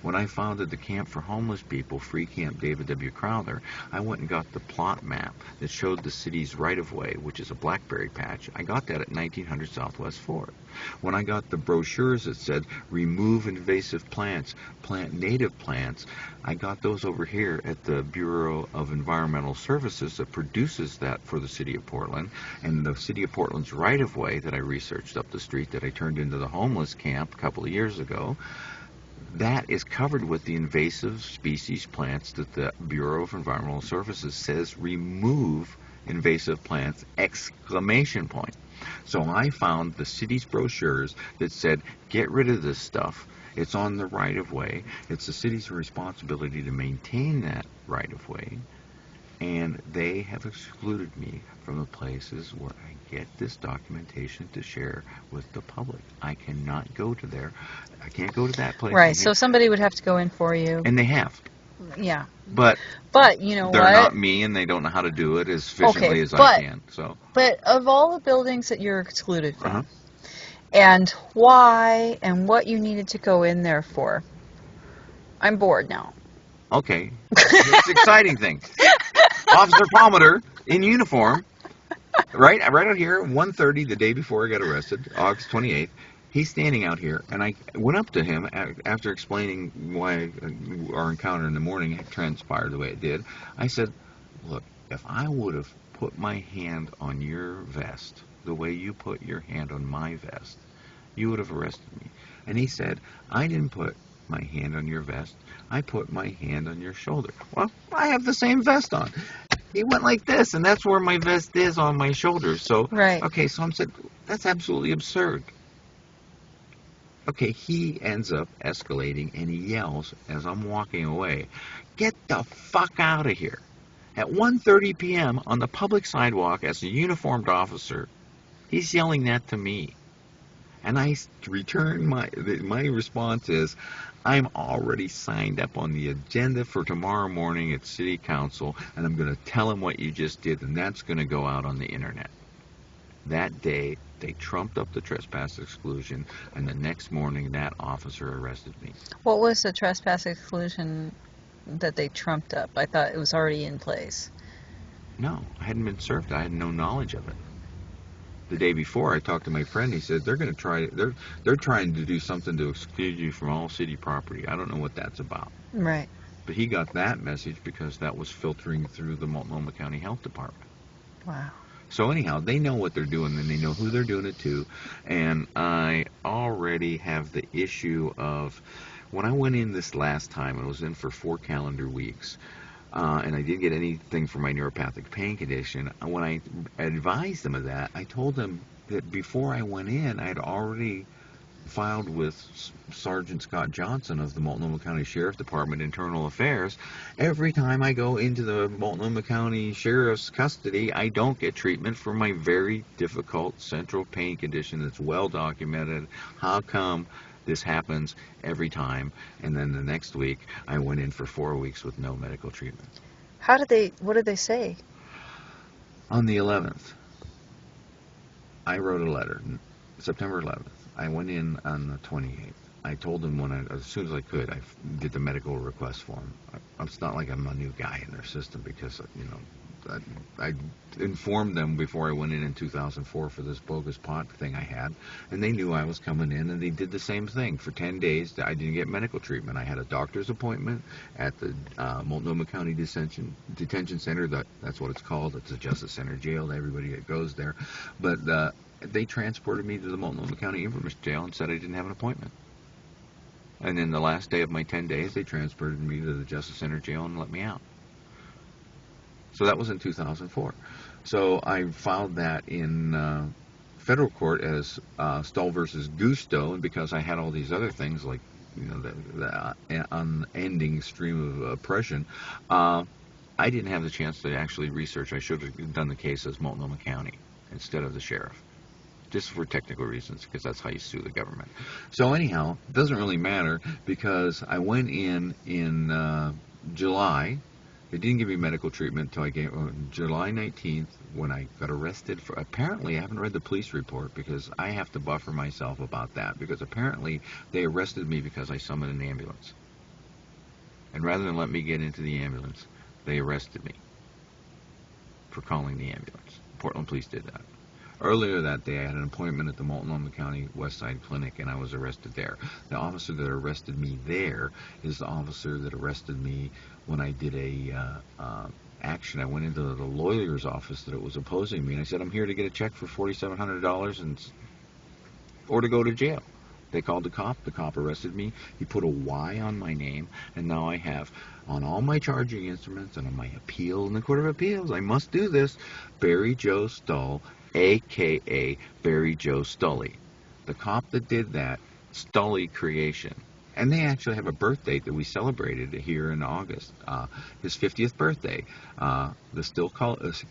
When I founded the Camp for Homeless People, Free Camp David W. Crowther, I went and got the plot map that showed the city's right-of-way, which is a blackberry patch. I got that at 1900 Southwest 4th. When I got the brochures that said, remove invasive plants, plant native plants, I got those over here at the Bureau of Environmental Services that produces that for the City of Portland. And the City of Portland's right-of-way that I researched up the street that I turned into the homeless camp a couple of years ago, that is covered with the invasive species plants that the Bureau of Environmental Services says remove invasive plants, exclamation point. So I found the city's brochures that said, get rid of this stuff. It's on the right-of-way. It's the city's responsibility to maintain that right-of-way. And they have excluded me from the places where I get this documentation to share with the public. I cannot go to there. I can't go to that place. Right, so somebody would have to go in for you. And they have. Yeah. But you know they're what? not me, and they don't know how to do it as efficiently as I can. So. But of all the buildings that you're excluded from, and why and what you needed to go in there for, I'm bored now. Okay. It's an exciting thing. Officer Palmer in uniform, right out here, 1:30 the day before I got arrested, August 28th. He's standing out here, and I went up to him after explaining why our encounter in the morning had transpired the way it did. I said, look, if I would have put my hand on your vest the way you put your hand on my vest, you would have arrested me. And he said, I didn't put my hand on your vest. I put my hand on your shoulder. Well, I have the same vest on. He went like this, and that's where my vest is, on my shoulder. So, right. Okay, so I said, that's absolutely absurd. Okay, he ends up escalating, and he yells as I'm walking away, get the fuck out of here. At 1:30 p.m. on the public sidewalk as a uniformed officer, he's yelling that to me. And I return my response is, I'm already signed up on the agenda for tomorrow morning at City Council, and I'm going to tell him what you just did, and that's going to go out on the internet. That day, they trumped up the trespass exclusion, and the next morning, that officer arrested me. What was the trespass exclusion that they trumped up? I thought it was already in place. No, I hadn't been served. I had no knowledge of it. The day before, I talked to my friend. He said they're going to try. They're trying to do something to exclude you from all city property. I don't know what that's about. Right. But he got that message because that was filtering through the Multnomah County Health Department. Wow. So anyhow, they know what they're doing, and they know who they're doing it to. And I already have the issue of, when I went in this last time, I was in for 4 calendar weeks, and I didn't get anything for my neuropathic pain condition. When I advised them of that, I told them that before I went in, I had already filed with Sergeant Scott Johnson of the Multnomah County Sheriff Department Internal Affairs. Every time I go into the Multnomah County Sheriff's custody, I don't get treatment for my very difficult central pain condition that's well documented. How come this happens every time? And then the next week, I went in for 4 weeks with no medical treatment. What did they say? On the 11th, I wrote a letter, September 11th. I went in on the 28th. I told them as soon as I could, I did the medical request form. It's not like I'm a new guy in their system because, I informed them before I went in 2004 for this bogus pot thing I had, and they knew I was coming in, and they did the same thing. For 10 days, I didn't get medical treatment. I had a doctor's appointment at the Multnomah County Detention Center. That's what it's called. It's a Justice Center jail to everybody that goes there. But they transported me to the Multnomah County Infirmary Jail and said I didn't have an appointment. And then the last day of my 10 days, they transported me to the Justice Center jail and let me out. So that was in 2004. So I filed that in federal court as Stoll versus Gusto, and because I had all these other things like, you know, the unending stream of oppression, I didn't have the chance to actually research. I should have done the case as Multnomah County instead of the sheriff, just for technical reasons, because that's how you sue the government. So anyhow, it doesn't really matter, because I went in July. They didn't give me medical treatment until I gave July 19th, when I got arrested for, apparently, I haven't read the police report because I have to buffer myself about that, because apparently they arrested me because I summoned an ambulance. And rather than let me get into the ambulance, they arrested me for calling the ambulance. Portland police did that. Earlier that day, I had an appointment at the Multnomah County West Side Clinic, and I was arrested there. The officer that arrested me there is the officer that arrested me when I did a action. I went into the lawyer's office that was opposing me, and I said, I'm here to get a check for $4,700 or to go to jail. They called the cop. The cop arrested me. He put a Y on my name, and now I have, on all my charging instruments and on my appeal in the Court of Appeals, I must do this, Barry Joe Stoll, a.k.a. Barry Joe Stully. The cop that did that, Stully Creation. And they actually have a birth date that we celebrated here in August. His 50th birthday.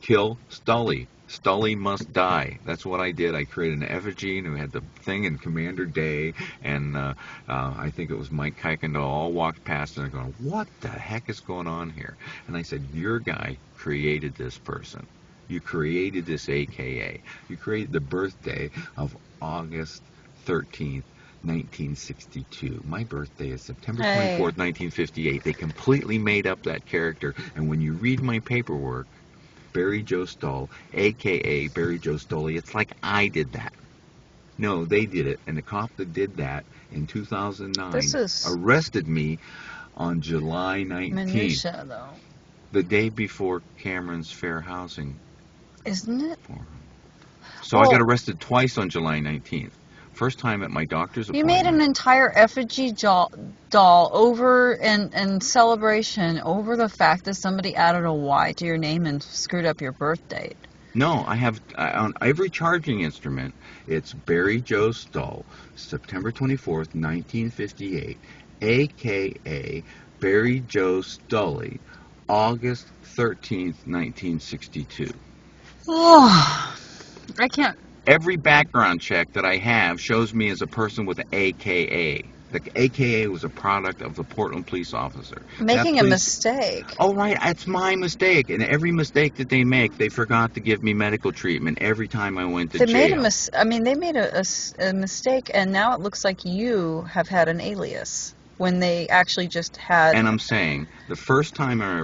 Kill Stully. Stully must die. That's what I did. I created an effigy, and we had the thing in Commander Day, and I think it was Mike Kuykendall all walked past, and they're going, what the heck is going on here? And I said, your guy created this person. You created this AKA. You created the birthday of August 13th, 1962. My birthday is September 24th, 1958. They completely made up that character. And when you read my paperwork, Barry Joe Stoll, a.k.a. Barry Joe Stoley, it's like I did that. No, they did it. And the cop that did that in 2009 arrested me on July 19th. Minutia, though. The day before Cameron's Fair Housing. Isn't it? So I got arrested twice on July 19th. First time at my doctor's appointment. You made an entire effigy doll over and celebration over the fact that somebody added a Y to your name and screwed up your birth date. No, I have on every charging instrument, it's Barry Joe Stoll, September 24th, 1958, a.k.a. Barry Joe Stully, August 13th, 1962. Oh, I can't. Every background check that I have shows me as a person with an AKA. The AKA was a product of the Portland police officer. Making a mistake. Oh, right. That's my mistake. And every mistake that they make, they forgot to give me medical treatment every time I went to jail. They made a mistake, and now it looks like you have had an alias when they actually just had... And I'm saying, the fourth time I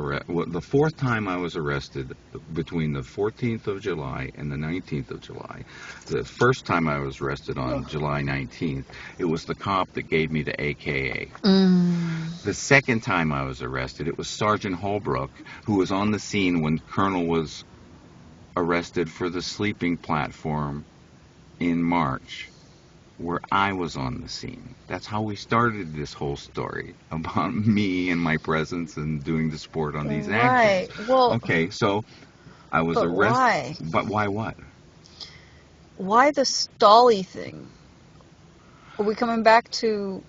was arrested, between the 14th of July and the 19th of July, the first time I was arrested on July 19th, it was the cop that gave me the AKA. The second time I was arrested, it was Sergeant Holbrook, who was on the scene when Colonel was arrested for the sleeping platform in March, where I was on the scene. That's how we started this whole story about me and my presence and doing the sport on these actions. Right. Well, okay, so I was arrested. Why? But why what? Why the Stolly thing? Are we coming back to...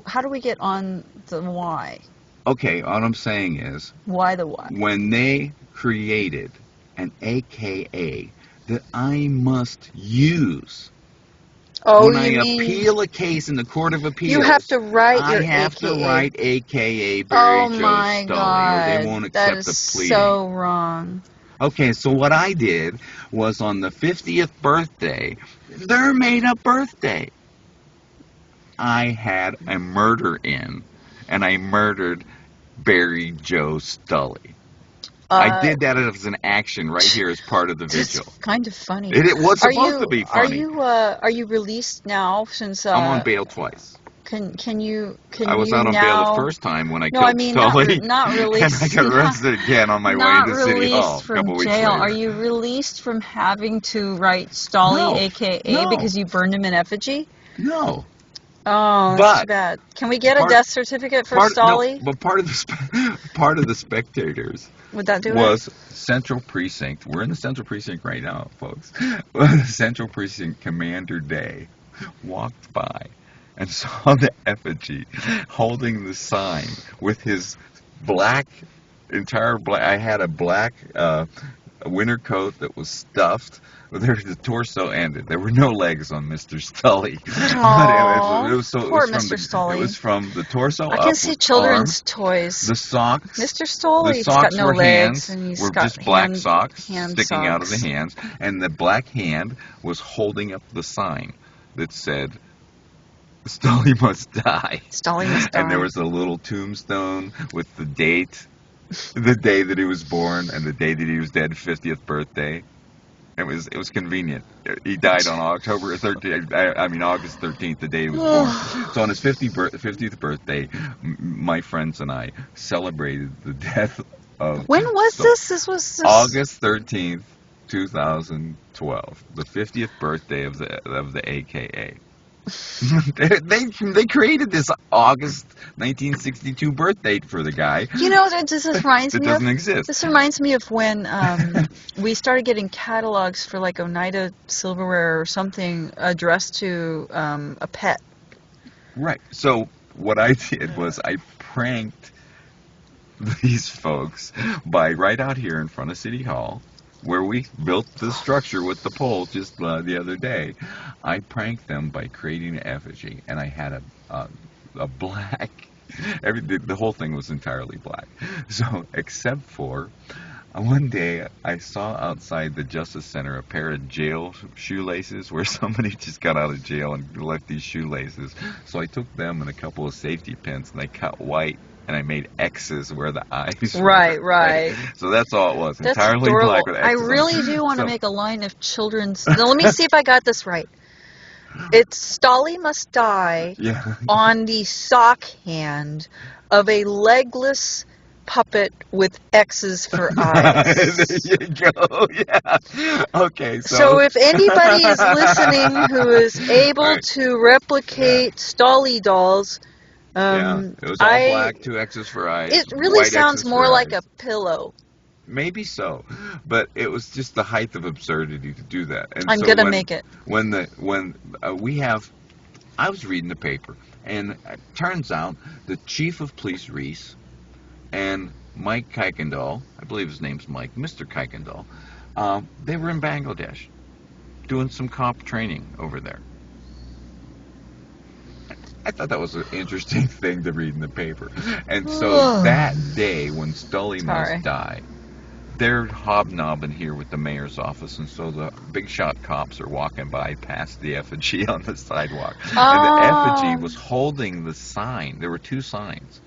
How do we get on the why? Okay, all I'm saying is... Why the why? When they created an AKA that I must use... Oh, when I appeal a case in the Court of Appeals, you have to write your I have AKA. to write AKA Barry Joe my Stully, God. or they won't accept that is the pleading. So wrong. Okay, so what I did was on the 50th birthday, their made-up birthday, I had a murder in, and I murdered Barry Joe Stully. I did that as an action right here as part of the vigil. It's kind of funny. It was supposed to be funny. Are you released now? Since I'm on bail twice. Can you I was out on bail the first time when I killed Stolly. Not released. And I got arrested again on my way into City Hall a couple weeks later. Are you released from having to write Stolly, aka because you burned him in effigy? No. Oh, that's too bad. Can we get a death certificate for Stolly? No, but part of the spectators Would that do was Central Precinct. We're in the Central Precinct right now, folks. Central Precinct Commander Day walked by and saw the effigy holding the sign with his entire black. I had a black winter coat that was stuffed. The torso ended. There were no legs on Mr. Stolly. Poor Mr. Stolly. It was from the torso up. I can see children's arms, toys. The socks. Mr. Stolly. The socks got no were legs, hands. and he's were got just black socks sticking out of the hands, and the black hand was holding up the sign that said, "Stolly must die." Stolly must die. And there was a little tombstone with the date, the day that he was born, and the day that he was dead, 50th birthday. It was convenient. He died on August 13th, the day he was born. So on his 50th birthday, my friends and I celebrated the death of. When was this? This was August 13th, 2012, the 50th birthday of the AKA. they created this August 1962 birth date for the guy. You know, this reminds me doesn't exist. This reminds me of when we started getting catalogs for like Oneida Silverware or something addressed to a pet. Right. So what I did was I pranked these folks by right out here in front of City Hall, where we built the structure with the pole just the other day. I pranked them by creating an effigy, and I had a black. The whole thing was entirely black. So, except for one day, I saw outside the Justice Center a pair of jail shoelaces where somebody just got out of jail and left these shoelaces. So I took them and a couple of safety pins, and I cut white. And I made X's where the eyes were. Right. So that's all it was. That's entirely adorable. black with X's. I really do want to make a line of children's. Now, let me see if I got this right. It's Stolly must die on the sock hand of a legless puppet with X's for eyes. There you go. Yeah. Okay. So if anybody is listening who is able to replicate Stolly dolls. It was all black, 2 X's for eyes. It really white sounds X's more for like eyes. a pillow. Maybe so, but it was just the height of absurdity to do that. And I'm gonna make it. I was reading the paper, and it turns out the chief of police Reese and Mike Kuykendall, I believe his name's Mike, Mr. Kuykendall, they were in Bangladesh doing some cop training over there. I thought that was an interesting thing to read in the paper. And so that day when Stolly must die, they're hobnobbing here with the mayor's office, and so the big shot cops are walking by past the effigy on the sidewalk. And the effigy was holding the sign. There were 2 signs.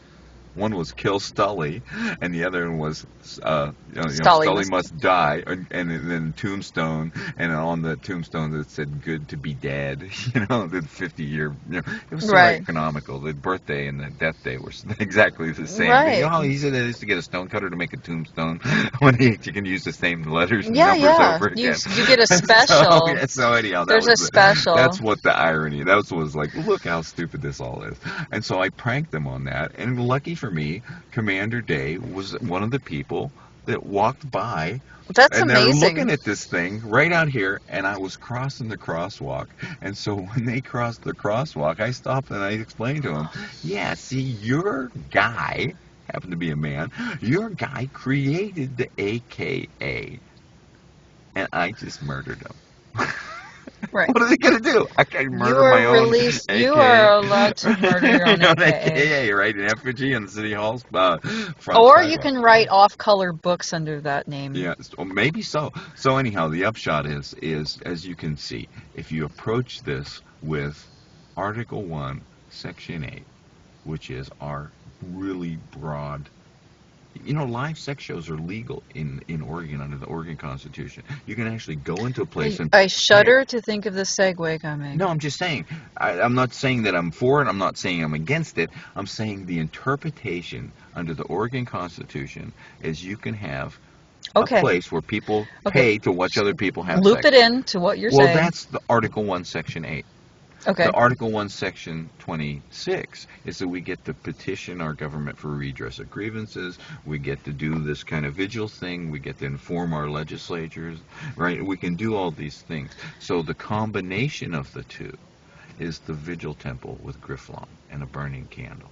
One was "Kill Stolly," and the other one was Stolly must die, and then tombstone, and on the tombstone it said "Good to be dead." The 50-year. It was so economical. The birthday and the death day were exactly the same. Right. You know how easy it is to get a stonecutter to make a tombstone when you can use the same letters and numbers over again. You get a special. so anyhow, there's a special. That's what the irony. That was like, look how stupid this all is. And so I pranked them on that, and lucky for me, Commander Day was one of the people that walked by. That's and amazing. And they were looking at this thing right out here, and I was crossing the crosswalk. And so when they crossed the crosswalk, I stopped and I explained to them, yeah, see, your guy, happened to be a man, your guy created the AKA. And I just murdered him. Right. What are they going to do? I can murder my own released. AKA. You are allowed to murder your own AKA, right? An effigy in the City Hall's front Or sidewalk. you can write off-color books under that name. Yeah, or maybe so. So anyhow, the upshot is as you can see, if you approach this with Article 1, Section 8, which is our really broad You know, live sex shows are legal in Oregon under the Oregon Constitution. You can actually go into a place and I shudder to think of the segue coming. no, I'm just saying. I'm not saying that I'm for it. I'm not saying I'm against it. I'm saying the interpretation under the Oregon Constitution is you can have a Okay. place where people Okay. pay to watch other people have Loop sex. it in to what you're Well, saying. that's the Article 1, Section 8. Okay. The Article 1, Section 26 is that we get to petition our government for redress of grievances. We get to do this kind of vigil thing. We get to inform our legislatures, right? We can do all these things. So the combination of the two is the vigil temple with grifflon and a burning candle.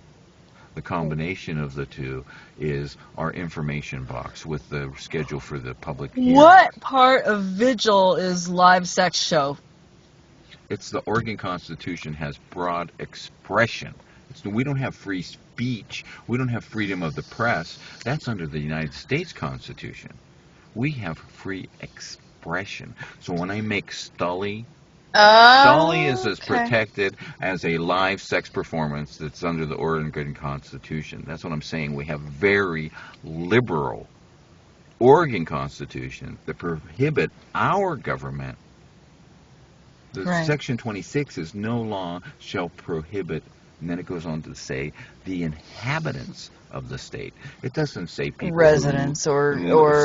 The combination of the two is our information box with the schedule for the public hearings. What part of Vigil is live sex show? It's the Oregon Constitution has broad expression. We don't have free speech. We don't have freedom of the press. That's under the United States Constitution. We have free expression. So when I make Stully, Stully is as protected as a live sex performance that's under the Oregon Constitution. That's what I'm saying. We have very liberal Oregon Constitution that prohibit our government. The Section 26 is no law shall prohibit, and then it goes on to say the inhabitants of the state. It doesn't say people residents or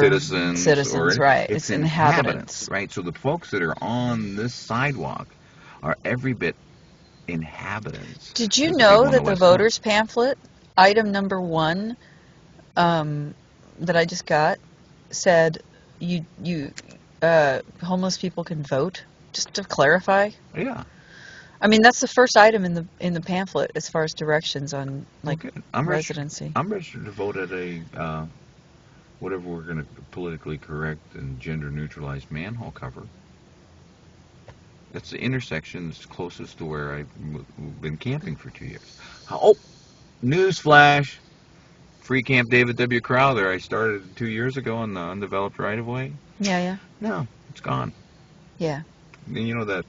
citizens, right? It's inhabitants, right? So the folks that are on this sidewalk are every bit inhabitants. Did you know that the voters pamphlet, item number 1, that I just got, said homeless people can vote? Just to clarify. Yeah. I mean, that's the first item in the pamphlet as far as directions on residency. I'm registered to vote at a whatever we're going to politically correct and gender neutralized manhole cover. That's the intersection that's closest to where I've been camping for 2 years. Oh, newsflash! Free Camp David W. Crowther. I started 2 years ago on the undeveloped right of way. Yeah. No, it's gone. Yeah. You know that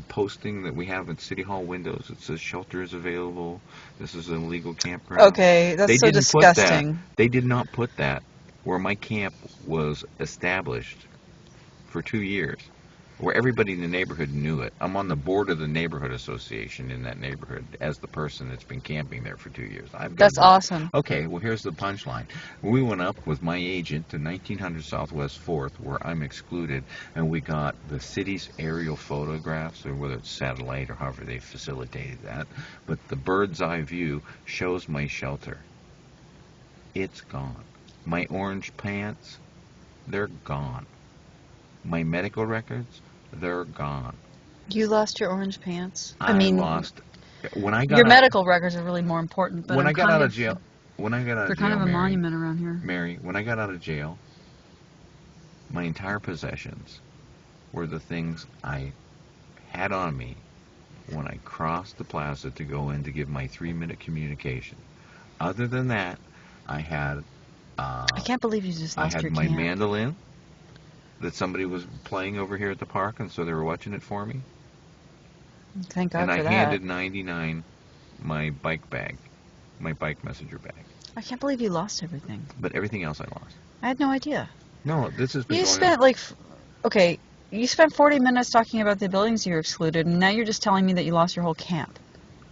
posting that we have at City Hall windows? It says shelter is available. This is an illegal campground. Okay, that's so disgusting. They did not put that where my camp was established for 2 years, where everybody in the neighborhood knew it. I'm on the board of the neighborhood association in that neighborhood as the person that's been camping there for 2 years. That's awesome. Okay, well, here's the punchline. We went up with my agent to 1900 Southwest 4th, where I'm excluded, and we got the city's aerial photographs, or whether it's satellite or however they facilitated that, but the bird's eye view shows my shelter. It's gone. My orange pants, they're gone. My medical records, they're gone. You lost your orange pants? I lost. When I got your medical records are really more important. But when I got out of jail, they're kind of a monument around here. Mary, when I got out of jail, my entire possessions were the things I had on me when I crossed the plaza to go in to give my 3-minute communication. Other than that, I had. I can't believe you just lost your camp. I had my mandolin that somebody was playing over here at the park, and so they were watching it for me. Thank God for that. And I handed 99 my bike bag, my bike messenger bag. I can't believe you lost everything. But everything else I lost. I had no idea. No, this has been You spent you spent 40 minutes talking about the buildings you were excluded, and now you're just telling me that you lost your whole camp.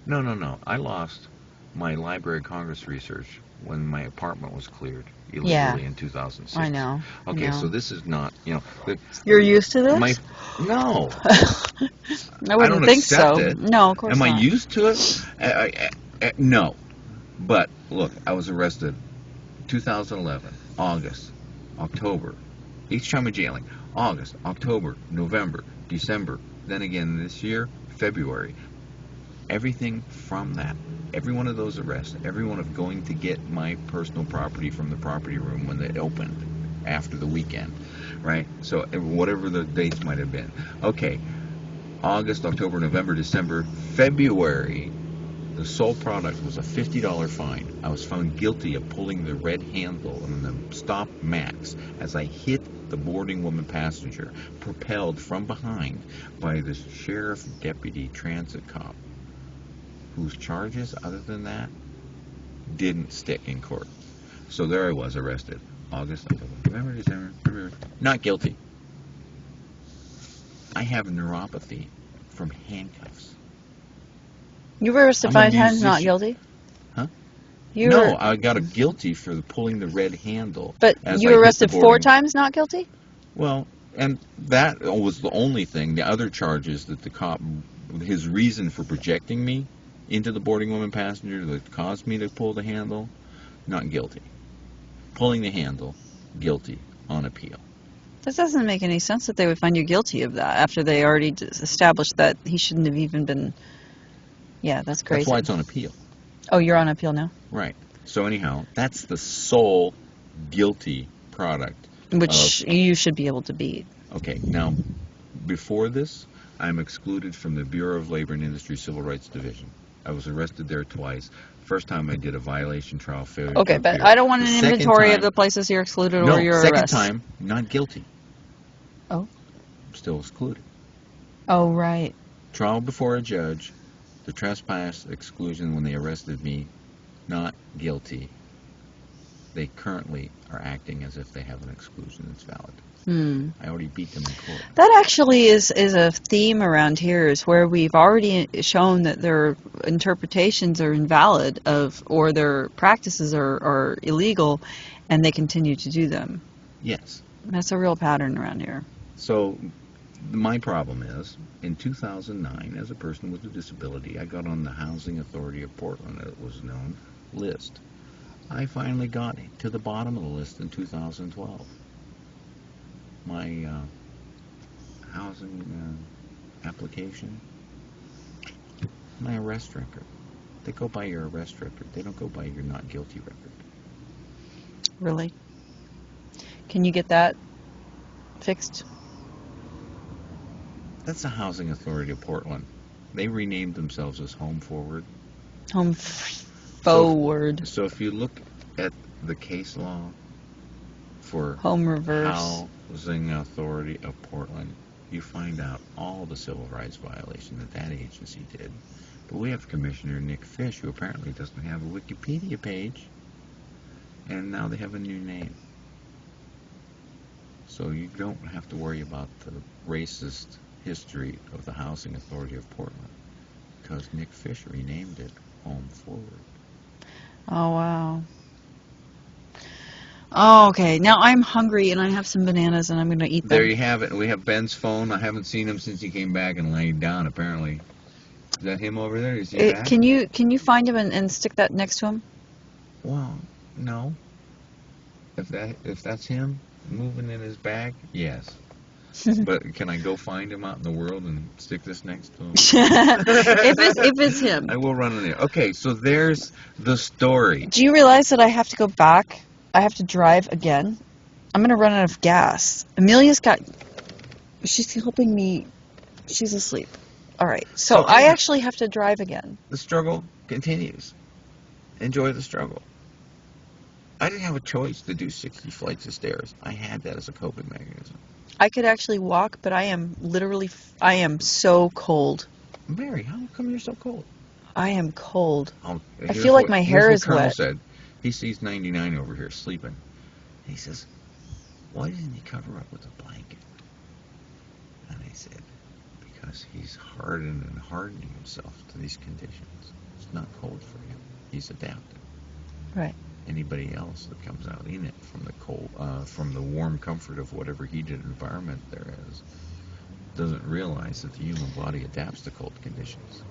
No. I lost my Library of Congress research when my apartment was cleared illegally in 2006. I know. Okay, so this is not, You're used to this? No. I wouldn't think so. It. No, of course not. Am I used to it? No. But, look, I was arrested 2011, August, October. Each time of jailing. August, October, November, December. Then again this year, February. Everything from that, every one of those arrests, every one of going to get my personal property from the property room when they opened after the weekend, right? So whatever the dates might have been. Okay, August, October, November, December, February, the sole product was a $50 fine. I was found guilty of pulling the red handle on the stop max as I hit the boarding woman passenger, propelled from behind by the sheriff deputy transit cop, whose charges, other than that, didn't stick in court. So there I was, arrested. August, October, November, December, February. Not guilty. I have neuropathy from handcuffs. You were arrested I'm a 5 times, not musician. guilty? Huh? You No, were, I got a guilty for pulling the red handle. but as you I were hit the arrested 4 boarding- times, not guilty? Well, and that was the only thing. The other charges that the cop, his reason for projecting me into the boarding woman passenger that caused me to pull the handle, not guilty. Pulling the handle, guilty on appeal. That doesn't make any sense that they would find you guilty of that after they already established that he shouldn't have even been. Yeah, that's crazy. That's why it's on appeal. Oh, you're on appeal now? Right. So anyhow, that's the sole guilty product. Which you should be able to beat. Okay, now, before this, I'm excluded from the Bureau of Labor and Industry Civil Rights Division. I was arrested there twice. First time I did a violation trial failure. Okay, to but appear. I don't want The an second inventory time- of the places you're excluded No, or your second arrests. time, not guilty. Oh. Still excluded. Oh, right. Trial before a judge, the trespass exclusion when they arrested me, not guilty. They currently are acting as if they have an exclusion that's valid. I already beat them in court. That actually is a theme around here, is where we've already shown that their interpretations are invalid or their practices are illegal, and they continue to do them. Yes. That's a real pattern around here. So my problem is, in 2009, as a person with a disability, I got on the Housing Authority of Portland, as it was known, list. I finally got to the bottom of the list in 2012. My housing application, my arrest record. They go by your arrest record. They don't go by your not guilty record. Really? Can you get that fixed? That's the Housing Authority of Portland. They renamed themselves as Home Forward. Home forward. So if you look at the case law for Home reverse. Housing Authority of Portland, you find out all the civil rights violations that agency did. But we have Commissioner Nick Fish, who apparently doesn't have a Wikipedia page, and now they have a new name. So you don't have to worry about the racist history of the Housing Authority of Portland, because Nick Fish renamed it Home Forward. Oh, wow. Oh, okay. Now I'm hungry and I have some bananas and I'm going to eat them. There you have it. We have Ben's phone. I haven't seen him since he came back and laid down, apparently. Is that him over there? Is he back? Can you find him and stick that next to him? Well, no. If that's him moving in his bag, yes. But can I go find him out in the world and stick this next to him? if it's him. I will run in there. Okay, so there's the story. Do you realize that I have to go back? I have to drive again. I'm going to run out of gas. She's helping me. She's asleep. All right. So I actually have to drive again. The struggle continues. Enjoy the struggle. I didn't have a choice to do 60 flights of stairs. I had that as a coping mechanism. I could actually walk, but I am so cold. Mary, how come you're so cold? I am cold. I feel like my hair is Colonel wet. said. He sees 99 over here sleeping. He says, why didn't he cover up with a blanket? And I said, because he's hardening himself to these conditions. It's not cold for him. He's adapted. Right. Anybody else that comes out in it from the cold, from the warm comfort of whatever heated environment there is, doesn't realize that the human body adapts to cold conditions.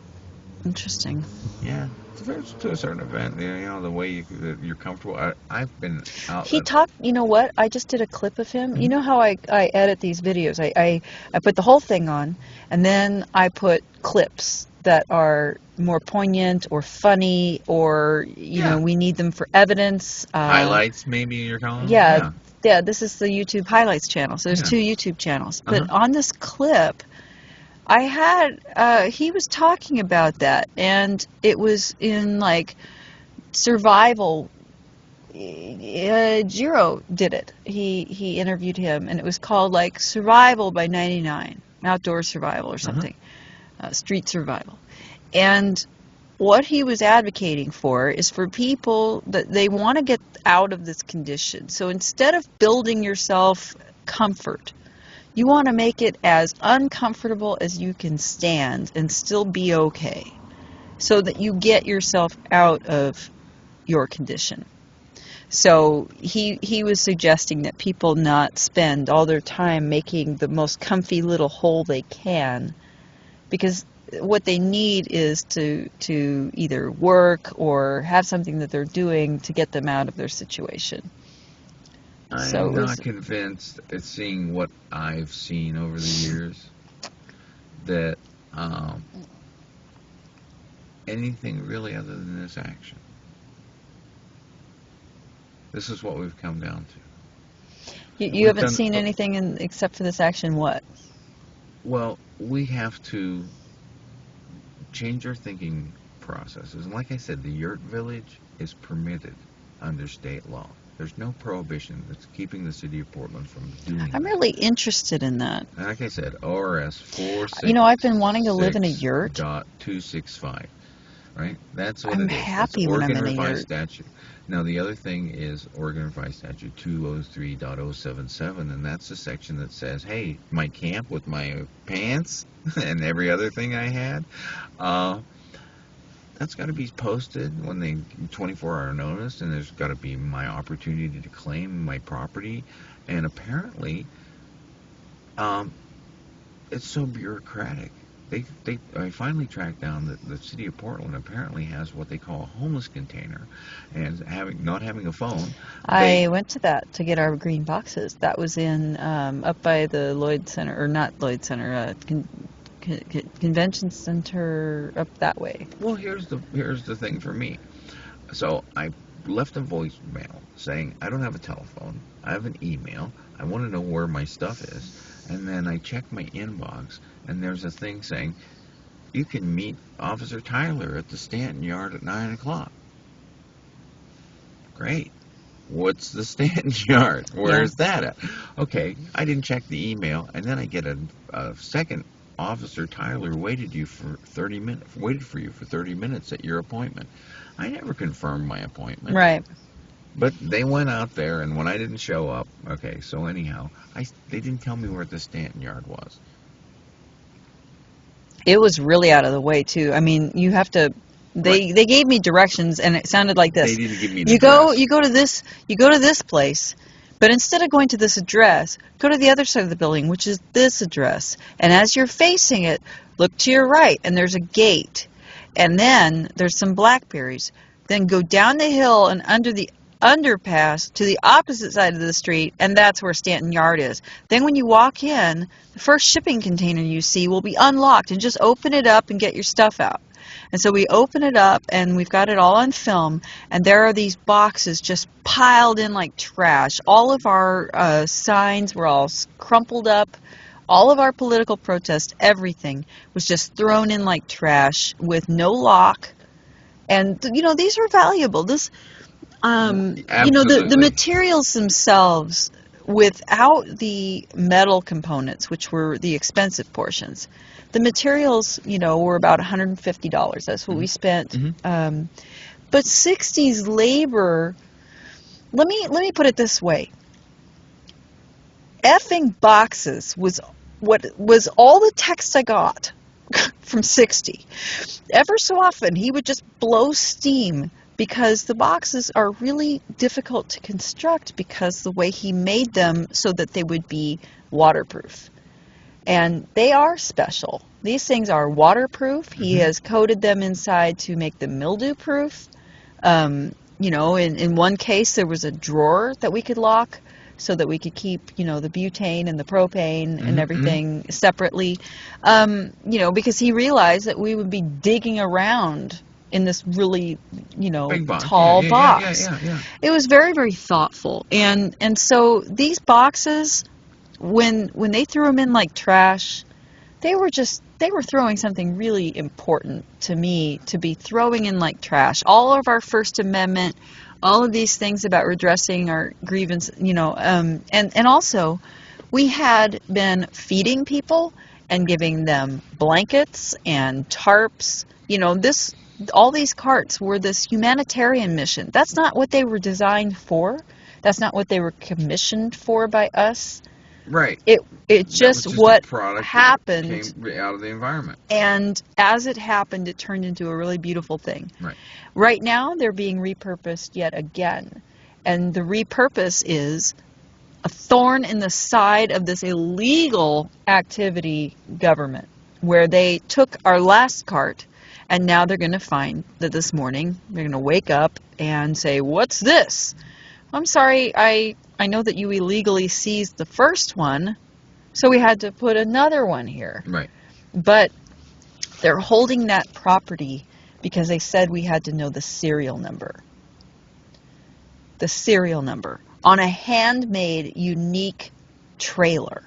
Interesting. Yeah, to a certain event, the way you're comfortable. I've been out. He talked. You know what? I just did a clip of him. You know how I edit these videos? I put the whole thing on, and then I put clips that are more poignant or funny, or you know, we need them for evidence. Highlights, maybe you're calling. Yeah. This is the YouTube highlights channel. So there's 2 YouTube channels. But on this clip, I had he was talking about that, and it was in like survival. Jiro did it. He interviewed him, and it was called like Survival by 99, Outdoor Survival or something, Street Survival. And what he was advocating for is for people that they want to get out of this condition. So instead of building yourself comfort, you want to make it as uncomfortable as you can stand and still be okay, so that you get yourself out of your condition. So he was suggesting that people not spend all their time making the most comfy little hole they can, because what they need is to either work or have something that they're doing to get them out of their situation. I'm not convinced, seeing what I've seen over the years, that anything really other than this action. This is what we've come down to. You haven't seen anything except for this action, what? Well, we have to change our thinking processes. And like I said, the yurt village is permitted under state law. There's no prohibition that's keeping the city of Portland from doing I'm really interested in that. And like I said, ORS 46. You know, I've been wanting to live in a yurt. .265. Right? That's what I'm it is. happy when I'm in a yurt. Statute. Now, the other thing is Oregon Revised Statute 203.077, and that's the section that says, hey, my camp with my pants and every other thing I had, that's got to be posted when they 24-hour notice, and there's got to be my opportunity to claim my property. And apparently, it's so bureaucratic. I finally tracked down that the city of Portland apparently has what they call a homeless container, and not having a phone. I went to that to get our green boxes. That was in up by the Lloyd Center, or not Lloyd Center, Convention Center up that way. Well, here's the thing for me. So I left a voicemail saying I don't have a telephone, I have an email, I want to know where my stuff is. And then I check my inbox, and there's a thing saying, you can meet Officer Tyler at the Stanton Yard at 9 o'clock. Great. What's the Stanton Yard? Where's that at? Okay, I didn't check the email, and then I get a second, Officer Tyler waited for you for 30 minutes at your appointment. I never confirmed my appointment. Right. But they went out there, and when I didn't show up, okay, so anyhow, they didn't tell me where the Stanton Yard was. It was really out of the way, too. I mean, you have to... They gave me directions, and it sounded like this. They didn't give me the you go to this place, but instead of going to this address, go to the other side of the building, which is this address. And as you're facing it, look to your right, and there's a gate. And then there's some blackberries. Then go down the hill and under the underpass to the opposite side of the street, and that's where Stanton Yard is. Then when you walk in, the first shipping container you see will be unlocked, and just open it up and get your stuff out. And so we open it up, and we've got it all on film, and there are these boxes just piled in like trash. All of our signs were all crumpled up. All of our political protest, everything was just thrown in like trash with no lock. And, you know, these were valuable. The materials themselves, without the metal components, which were the expensive portions, the materials, were about $150. That's what we spent. Mm-hmm. But 60s labor, let me put it this way. Effing boxes was all the text I got from 60. Ever so often, he would just blow steam, because the boxes are really difficult to construct because the way he made them so that they would be waterproof. And they are special. These things are waterproof. Mm-hmm. He has coated them inside to make them mildew-proof. In one case, there was a drawer that we could lock so that we could keep, the butane and the propane and everything separately, because he realized that we would be digging around in this really, tall box. Yeah. It was very, very thoughtful. And so these boxes, when they threw them in like trash, they were throwing something really important to me to be throwing in like trash. All of our First Amendment, all of these things about redressing our grievance, and also we had been feeding people and giving them blankets and tarps. all these carts were this humanitarian mission. That's not what they were designed for. That's not what they were commissioned for by us. Right. It just what a product happened that came out of the environment. And as it happened, it turned into a really beautiful thing. Right. Right now, they're being repurposed yet again. And the repurpose is a thorn in the side of this illegal activity government, where they took our last cart, and now they're going to find that this morning they're going to wake up and say, "What's this? I'm sorry, I know that you illegally seized the first one, so we had to put another one here." Right. But they're holding that property because they said we had to know the serial number. The serial number on a handmade, unique trailer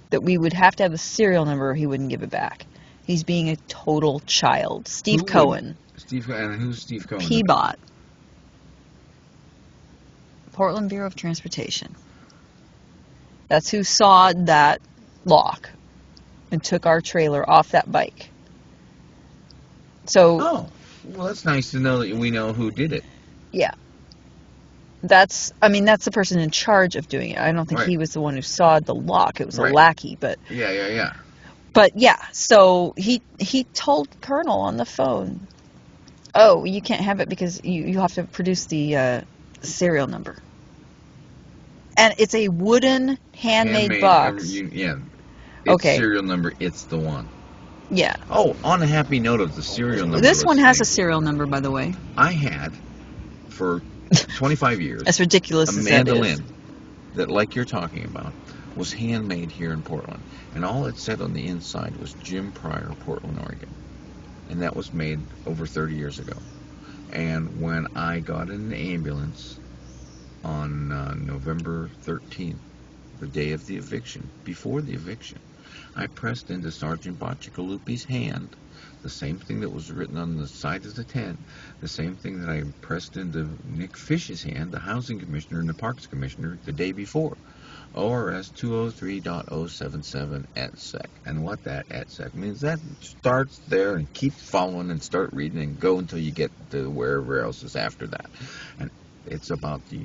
that we would have to have a serial number or he wouldn't give it back. He's being a total child. Steve Cohen. And who's Steve Cohen? PBOT. Portland Bureau of Transportation. That's who sawed that lock and took our trailer off that bike. So. Oh, well, that's nice to know that we know who did it. Yeah. That's the person in charge of doing it. I don't think he was the one who sawed the lock. It was a lackey, but. Yeah. But yeah, so he told Colonel on the phone, "Oh, you can't have it because you have to produce the serial number." And it's a wooden handmade box. Yeah. Okay. Serial number, it's the one. Yeah. Oh, on a happy note of the serial number. This one has a serial number, by the way. I had, for 25 years, as ridiculous a as mandolin that, like you're talking about, was handmade here in Portland. And all it said on the inside was Jim Pryor, Portland, Oregon. And that was made over 30 years ago. And when I got in the ambulance on November 13th, the day of the eviction, before the eviction, I pressed into Sergeant Bacigalupi's hand the same thing that was written on the side of the tent, the same thing that I pressed into Nick Fish's hand, the Housing Commissioner and the Parks Commissioner, the day before. ORS 203.077 @sec. And what that @sec means, that starts there and keep following and start reading and go until you get to wherever else is after that. And it's about the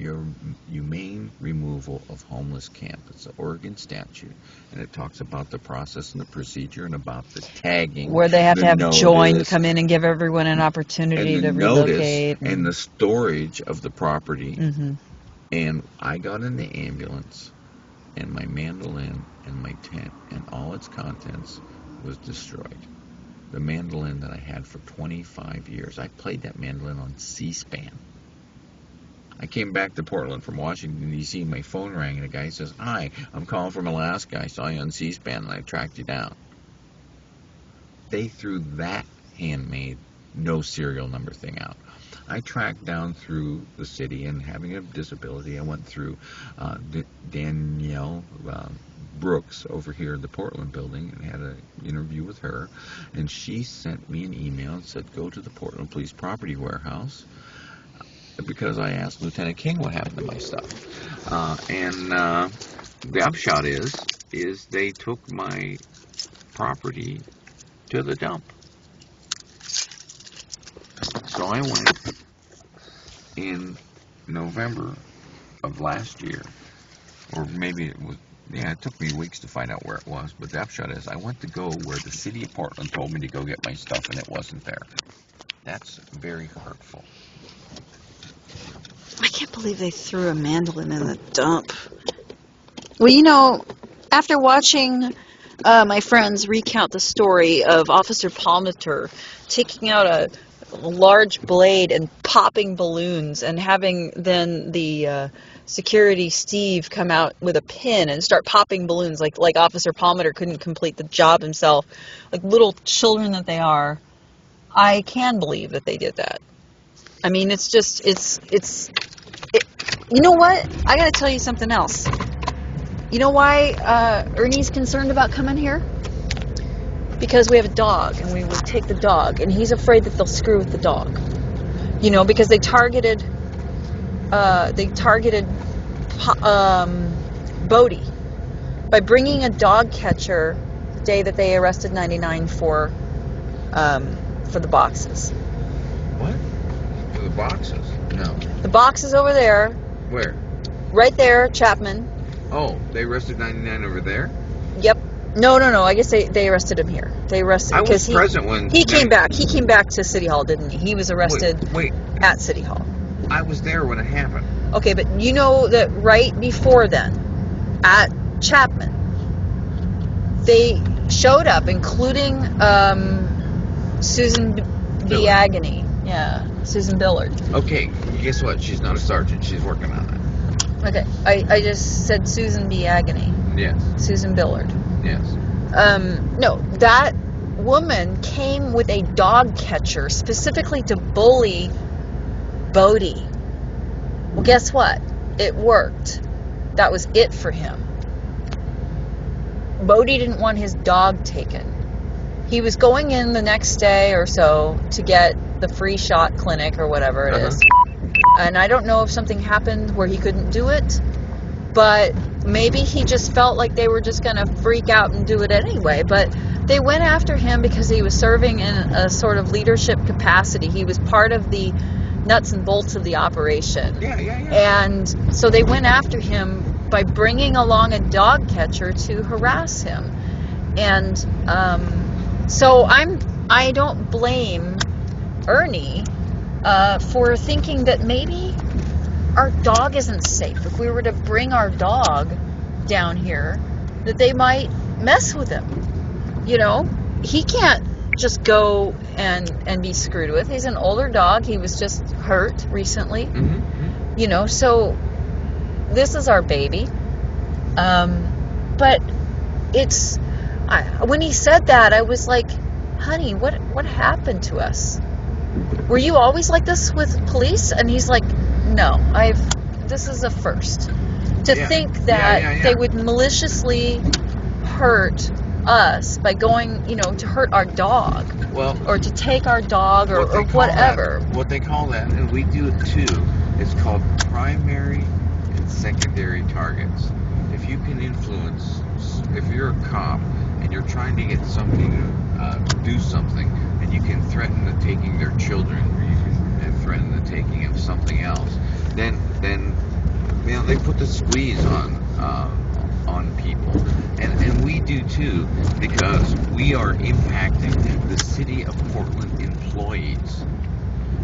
humane removal of homeless camp. It's an Oregon statute, and it talks about the process and the procedure and about the tagging. Where they have to have join come in and give everyone an opportunity to relocate. And the storage of the property. Mm-hmm. And I got in the ambulance, and my mandolin and my tent and all its contents was destroyed. The mandolin that I had for 25 years. I played that mandolin on C-SPAN. I came back to Portland from Washington, D.C., and my phone rang, and a guy says, "Hi, I'm calling from Alaska. I saw you on C-SPAN, and I tracked you down." They threw that handmade, no serial number thing out. I tracked down through the city, and having a disability, I went through Danielle Brooks over here at the Portland building and had an interview with her, and she sent me an email and said, "Go to the Portland Police Property Warehouse," because I asked Lieutenant King what happened to my stuff. And the upshot is they took my property to the dump. So I went in November of last year, or maybe it was, it took me weeks to find out where it was, but the upshot is I went to go where the city of Portland told me to go get my stuff, and it wasn't there. That's very hurtful. I can't believe they threw a mandolin in the dump. Well, after watching my friends recount the story of Officer Palmater taking out a large blade and popping balloons, and having then the security Steve come out with a pin and start popping balloons like Officer Palmater couldn't complete the job himself, like little children that they are, I can believe that they did that. I mean, it's you know what? I gotta tell you something else. You know why Ernie's concerned about coming here? Because we have a dog, and we would take the dog, and he's afraid that they'll screw with the dog. Because they targeted Bodie by bringing a dog catcher the day that they arrested 99 for the boxes. boxes. No. The box is over there. Where? Right there, Chapman. Oh, they arrested 99 over there? Yep. No. I guess they arrested him here. They arrested I was because present when he came back. He came back to City Hall, didn't he? He was arrested Wait. at City Hall. I was there when it happened. Okay, but you know that right before then, at Chapman, they showed up, including Susan B. Agony. Yeah, Susan Billard. Okay, guess what? She's not a sergeant. She's working on it. Okay, I just said Susan B. Agony. Yes. Susan Billard. Yes. No, that woman came with a dog catcher specifically to bully Bodie. Well, guess what? It worked. That was it for him. Bodie didn't want his dog taken. He was going in the next day or so to get the free shot clinic or whatever it is. And I don't know if something happened where he couldn't do it, but maybe he just felt like they were just going to freak out and do it anyway. But they went after him because he was serving in a sort of leadership capacity. He was part of the nuts and bolts of the operation. Yeah. And so they went after him by bringing along a dog catcher to harass him. And so I don't blame Ernie for thinking that maybe our dog isn't safe. If we were to bring our dog down here, that they might mess with him. You know, he can't just go and be screwed with. He's an older dog. He was just hurt recently. Mm-hmm. You know, so this is our baby. But it's when he said that, I was like, honey, what happened to us? Were you always like this with police? And he's like, no, this is a first. To think that they would maliciously hurt us by going, to hurt our dog. Well, or to take our dog or whatever. What they call that, and we do it too, it's called primary and secondary targets. If you can influence, if you're a cop and you're trying to get somebody to do something, and you can threaten the taking their children, or you can threaten the taking of something else, then they put the squeeze on people, and we do too, because we are impacting the city of Portland employees.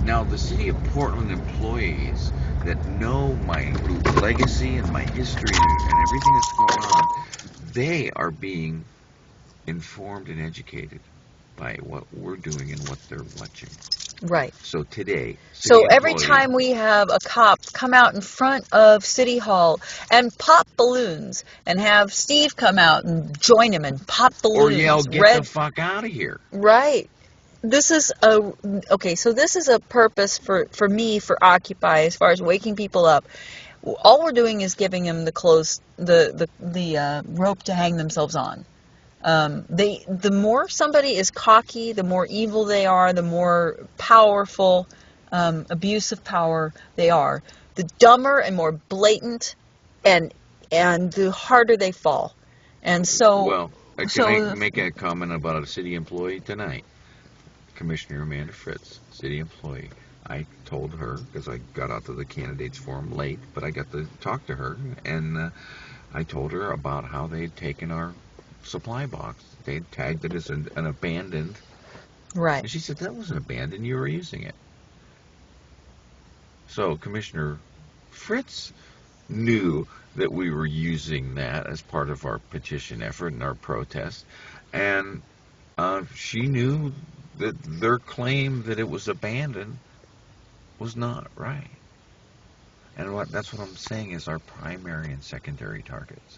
Now, the city of Portland employees that know my legacy and my history and everything that's going on, they are being informed and educated by what we're doing and what they're watching. Right. So today... So every time we have a cop come out in front of City Hall and pop balloons, and have Steve come out and join him and pop balloons. Or yell, get the fuck out of here. Right. This is so this is a purpose for me, for Occupy, as far as waking people up. All we're doing is giving them the rope to hang themselves on. The more somebody is cocky, the more evil they are, the more powerful, abuse of power they are, the dumber and more blatant, and the harder they fall. And so, well, can I make a comment about a city employee tonight? Commissioner Amanda Fritz, city employee. I told her, because I got out to the candidates forum late, but I got to talk to her, and I told her about how they had taken our supply box. They had tagged it as an abandoned. Right. And she said, that wasn't abandoned, you were using it. So Commissioner Fritz knew that we were using that as part of our petition effort and our protest, and she knew that their claim that it was abandoned was not right. And that's what I'm saying is our primary and secondary targets.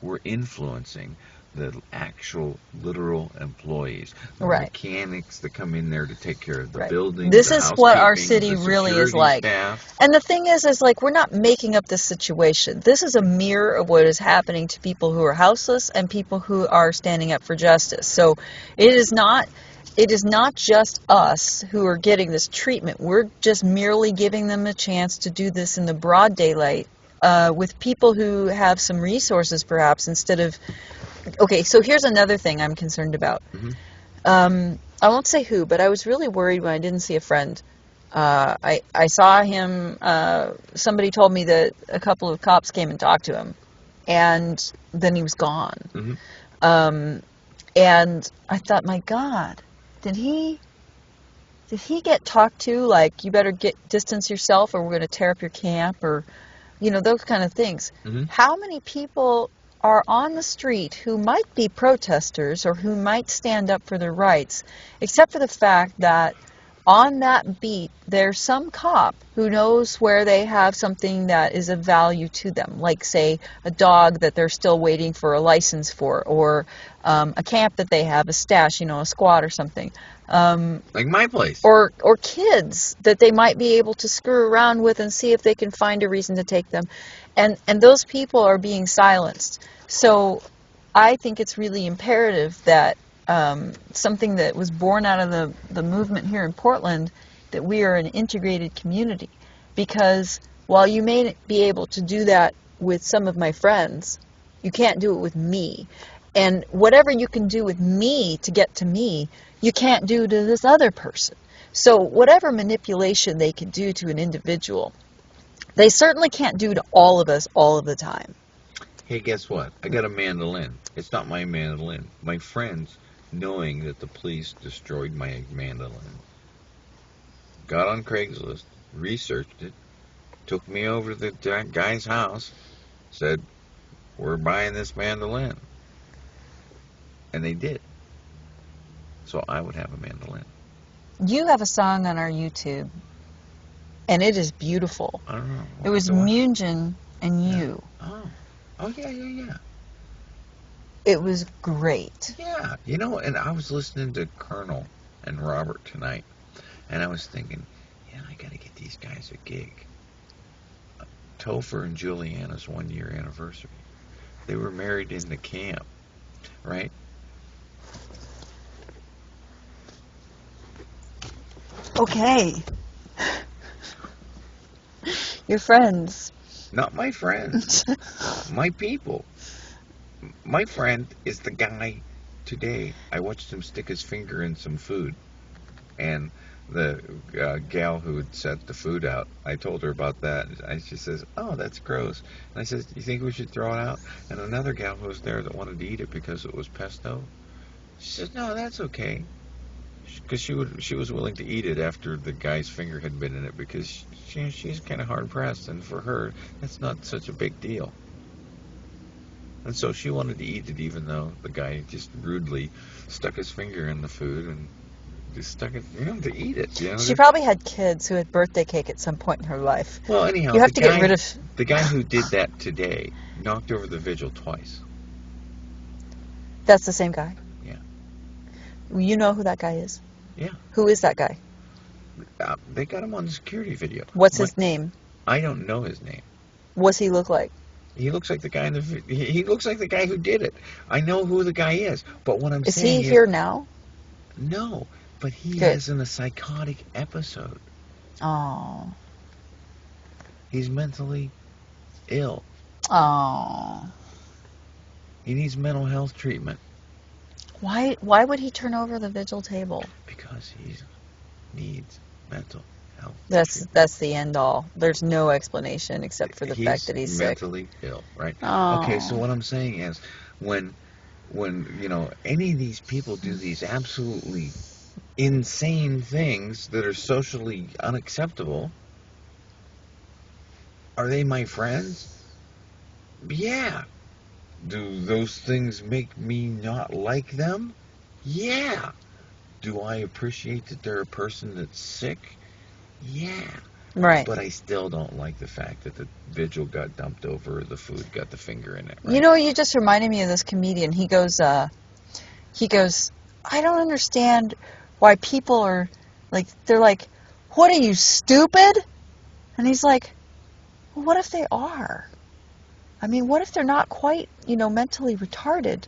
We're influencing the actual literal employees, the mechanics that come in there to take care of the building. This is what our city really is like. Staff. And the thing is like, we're not making up this situation. This is a mirror of what is happening to people who are houseless and people who are standing up for justice. So it is not just us who are getting this treatment. We're just merely giving them a chance to do this in the broad daylight with people who have some resources, perhaps, instead of... Okay, so here's another thing I'm concerned about. Mm-hmm. I won't say who, but I was really worried when I didn't see a friend I saw him. Somebody told me that a couple of cops came and talked to him, and then he was gone. Mm-hmm. And I thought, my God, did he get talked to? Like, you better distance yourself, or we're going to tear up your camp, or those kind of things. Mm-hmm. How many people are on the street who might be protesters or who might stand up for their rights, except for the fact that on that beat, there's some cop who knows where they have something that is of value to them, like, say, a dog that they're still waiting for a license for, or a camp that they have, a stash, a squad or something. Like my place. Or kids that they might be able to screw around with and see if they can find a reason to take them. And those people are being silenced. So I think it's really imperative that something that was born out of the movement here in Portland, that we are an integrated community. Because while you may be able to do that with some of my friends, you can't do it with me. And whatever you can do with me to get to me, you can't do to this other person. So whatever manipulation they can do to an individual, they certainly can't do to all of us all of the time. Hey, guess what? I got a mandolin. It's not my mandolin. My friends, knowing that the police destroyed my mandolin, got on Craigslist, researched it, took me over to the guy's house, said, we're buying this mandolin. And they did. So I would have a mandolin. You have a song on our YouTube, and it is beautiful. I don't know. It was Munjin and You. Oh, yeah. It was great. Yeah, and I was listening to Colonel and Robert tonight, and I was thinking, I got to get these guys a gig. Topher and Juliana's 1-year anniversary. They were married in the camp, right? Okay. Your friends. Not my friends. My people. My friend is the guy today. I watched him stick his finger in some food. And the gal who had set the food out, I told her about that. And she says, oh, that's gross. And I said, you think we should throw it out? And another gal who was there that wanted to eat it because it was pesto, she says, no, that's okay. Because she was willing to eat it after the guy's finger had been in it, because she's kind of hard pressed, and for her that's not such a big deal. And so she wanted to eat it, even though the guy just rudely stuck his finger in the food and just stuck it, to eat it. She probably had kids who had birthday cake at some point in her life. Well, anyhow, you have to get rid of the guy who did that today. Knocked over the Vigil twice. That's the same guy. Yeah. You know who that guy is? Yeah. Who is that guy? They got him on the security video. What's his name? I don't know his name. What's he look like? He looks like the guy he looks like the guy who did it. I know who the guy is, but what I'm saying is he here now? No, but he Good. is in a psychotic episode. Oh. He's mentally ill. Oh. He needs mental health treatment. Why would he turn over the Vigil table? Because he needs mental health. That's the end all. There's no explanation except for the fact that he's mentally sick. ill, right? Oh. Okay, so what I'm saying is, when any of these people do these absolutely insane things that are socially unacceptable, are they my friends? Yeah. Do those things make me not like them? Yeah. Do I appreciate that they're a person that's sick? Yeah. Right. But I still don't like the fact that the Vigil got dumped over, or the food got the finger in it. Right? You just reminded me of this comedian. He goes, I don't understand why people are they're like, what are you, stupid? And he's like, well, what if they are? I mean, what if they're not quite, mentally retarded,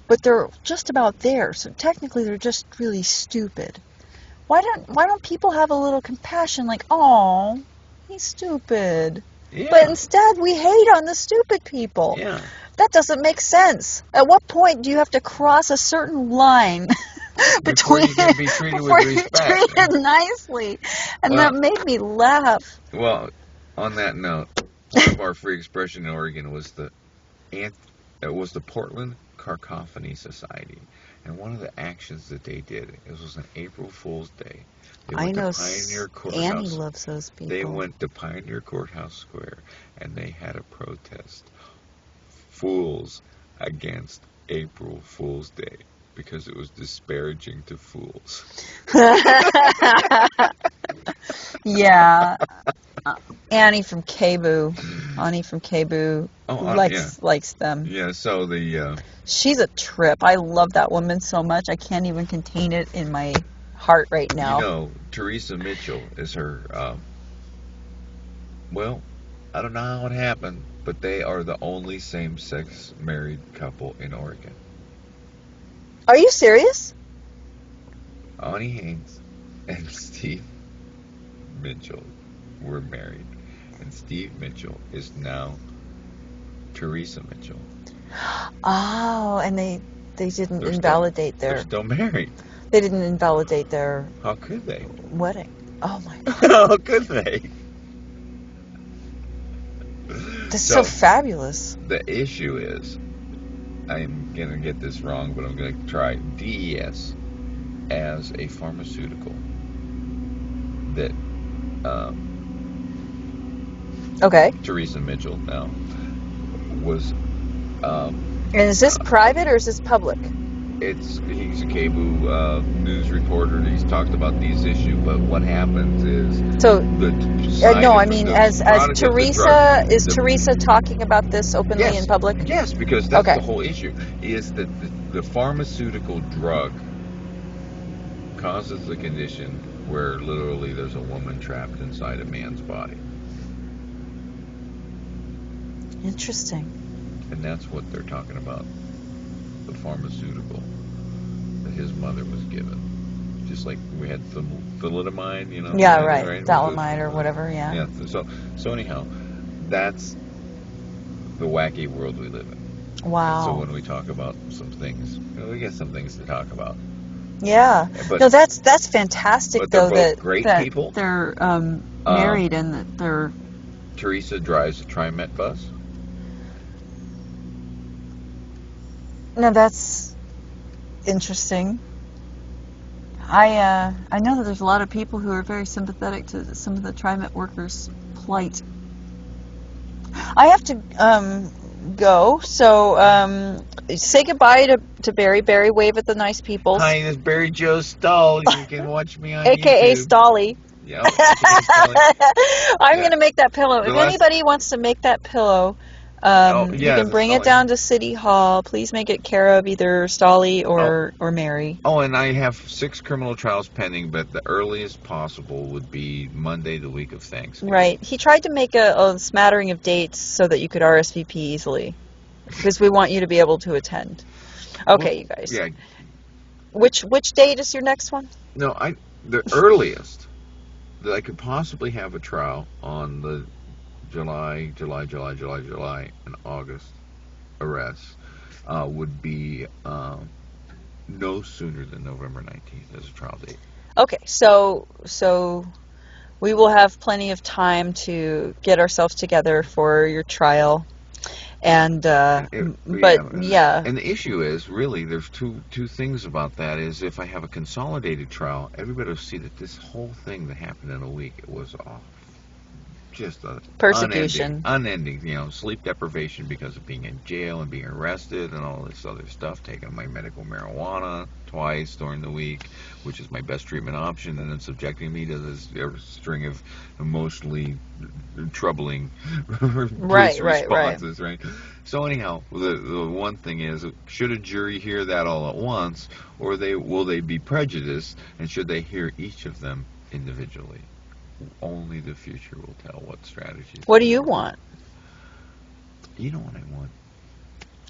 but they're just about there, so technically they're just really stupid. Why don't people have a little compassion, like, oh, he's stupid. Yeah. But instead we hate on the stupid people. Yeah. That doesn't make sense. At what point do you have to cross a certain line before you can be treated before with you're respect. treated nicely, and Well, that made me laugh. Well, on that note, one of our free expression in Oregon was the Portland Cacophony Society, and one of the actions that they did, it was an April Fool's Day. They I went know to Pioneer Annie Courthouse. loves those people. They went to Pioneer Courthouse Square, and they had a protest. Fools against April Fool's Day, because it was disparaging to fools. Yeah. Annie from Cebu likes them. Yeah, so She's a trip. I love that woman so much. I can't even contain it in my heart right now. You know, Teresa Mitchell is her, well, I don't know how it happened, but they are the only same-sex married couple in Oregon. Are you serious? Ani Haynes and Steve Mitchell were married, and Steve Mitchell is now Teresa Mitchell. Oh, and they didn't They're invalidate they're their... still married. They didn't invalidate their How could they? wedding. Oh, my God. How could they? That's so fabulous. The issue is, I'm going to get this wrong, but I'm going to try DES as a pharmaceutical that Okay. Teresa Mitchell now was. And is this private or is this public? He's a Cebu news reporter. He's talked about these issues, but what happens is So as Teresa is Teresa talking about this openly in public? Yes, because that's Okay. the whole issue. Is that the pharmaceutical drug causes the condition where literally there's a woman trapped inside a man's body, Interesting. and that's what they're talking about. The pharmaceutical that his mother was given, just like we had thalidomide, you know. Yeah, right. Dalamide or whatever. Yeah. Yeah. So anyhow, that's the wacky world we live in. Wow. So when we talk about some things, we get some things to talk about. Yeah. But, no, that's fantastic but they're though. both great people. They're married and that they're. Teresa drives a TriMet bus. No, that's interesting. I know that there's a lot of people who are very sympathetic to some of the TriMet workers' plight. I have to go, so say goodbye to Barry. Barry, wave at the nice people. Hi, this is Barry Joe Stahl. You can watch me on AKA YouTube. Stolly. Yeah, AKA Stolly. I'm going to make that pillow. The If last- anybody wants to make that pillow, you can bring it down to City Hall. Please make it care of either Stolly or Mary. Oh, and I have 6 criminal trials pending, but the earliest possible would be Monday, the week of Thanksgiving. Right. He tried to make a smattering of dates so that you could RSVP easily, because we want you to be able to attend. Okay, you guys. Yeah. Which date is your next one? No, the earliest that I could possibly have a trial on the July, and August arrests would be no sooner than November 19th as a trial date. Okay, so we will have plenty of time to get ourselves together for your trial, and And yeah. And the issue is really there's two things about that. Is if I have a consolidated trial, everybody will see that this whole thing that happened in a week, it was just a Persecution. unending, sleep deprivation because of being in jail and being arrested and all this other stuff, taking my medical marijuana twice during the week, which is my best treatment option, and then subjecting me to this string of emotionally troubling police responses, right? So anyhow, the one thing is, should a jury hear that all at once, or will they be prejudiced, and should they hear each of them individually? Only the future will tell what strategies. What do you want? You know what I want?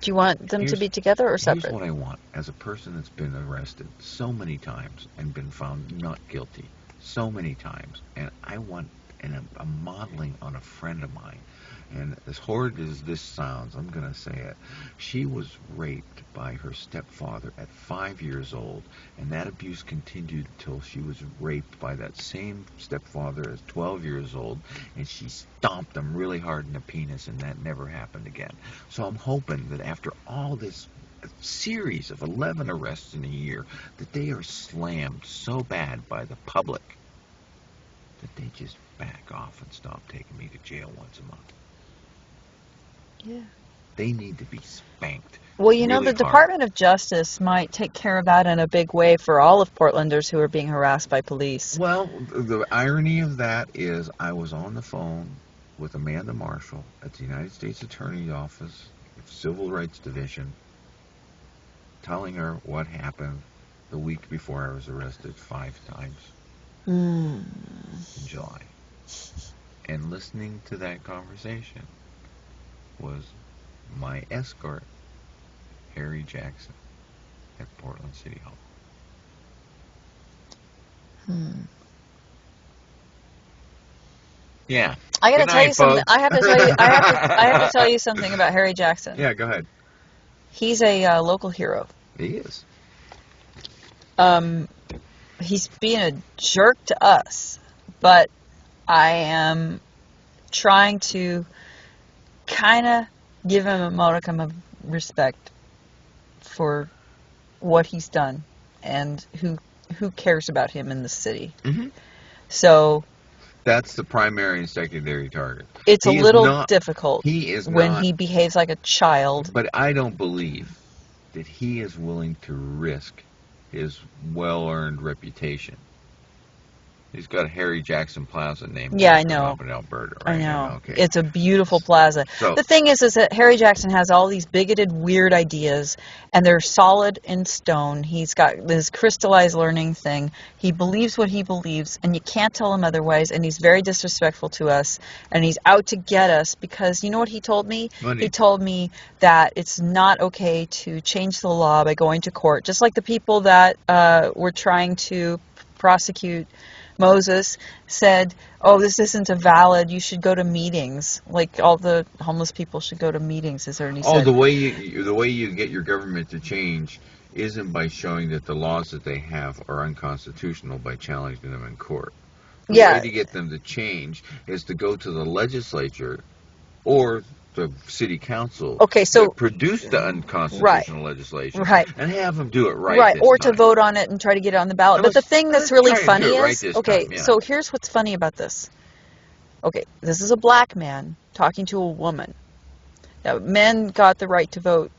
Do you want them to be together or separate? Here's what I want. As a person that's been arrested so many times and been found not guilty so many times, and I want a modeling on a friend of mine And as horrid as this sounds, I'm going to say it. She was raped by her stepfather at 5 years old, and that abuse continued until she was raped by that same stepfather at 12 years old, and she stomped him really hard in the penis, and that never happened again. So I'm hoping that after all this series of 11 arrests in a year, that they are slammed so bad by the public that they just back off and stop taking me to jail once a month. Yeah. They need to be spanked. Well, you know, really the hard. Department of Justice might take care of that in a big way for all of Portlanders who are being harassed by police. Well, the irony of that is I was on the phone with Amanda Marshall at the United States Attorney's Office, Civil Rights Division, telling her what happened the week before I was arrested 5 times in July. And listening to that conversation was my escort, Harry Jackson, at Portland City Hall. Yeah. I got to Good tell you night, something. folks. I have to tell you. I have to tell you something about Harry Jackson. Yeah, go ahead. He's a local hero. He is. He's being a jerk to us, but I am trying to kind of give him a modicum of respect for what he's done and who cares about him in the city. Mm-hmm. So that's the primary and secondary target. It's He a is little not- difficult He is when not, he behaves like a child. but I don't believe that he is willing to risk his well-earned reputation. He's got a Harry Jackson Plaza named Yeah, I after him know. up in Alberta, I right? know. Okay. It's a beautiful plaza. So- The thing is that Harry Jackson has all these bigoted, weird ideas, and they're solid in stone. He's got this crystallized learning thing. He believes what he believes, and you can't tell him otherwise, and he's very disrespectful to us, and he's out to get us because, you know what he told me? What He told me that it's not okay to change the law by going to court, just like the people that were trying to prosecute Moses said, oh, this isn't a valid, you should go to meetings. Like all the homeless people should go to meetings, is there any Oh, said. the way you get your government to change isn't by showing that the laws that they have are unconstitutional by challenging them in court. The Yeah. way to get them to change is to go to the legislature or the city council Okay, so- that produced the unconstitutional legislation Right. and have them do it right. Right, this or to time. vote on it and try to get it on the ballot. Now, But the let's- thing that's let's really try and funny do it right is, this okay, time, yeah. so here's what's funny about this. Okay, this is a black man talking to a woman. Now, men got the right to vote,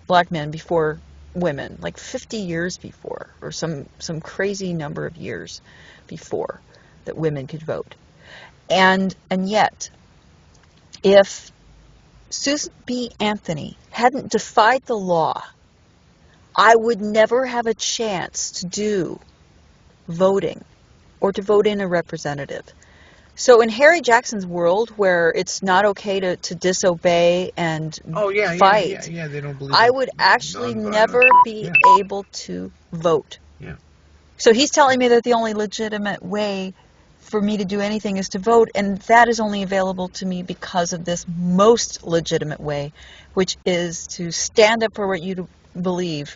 black men, before women, like 50 years before, or some crazy number of years before that women could vote. And yet, if Susan B. Anthony hadn't defied the law, I would never have a chance to do voting or to vote in a representative. So in Harry Jackson's world, where it's not okay to disobey and fight, yeah, they don't believe I in would actually nonviolence. never be Yeah. able to vote. Yeah. So he's telling me that the only legitimate way for me to do anything is to vote, and that is only available to me because of this most legitimate way, which is to stand up for what you believe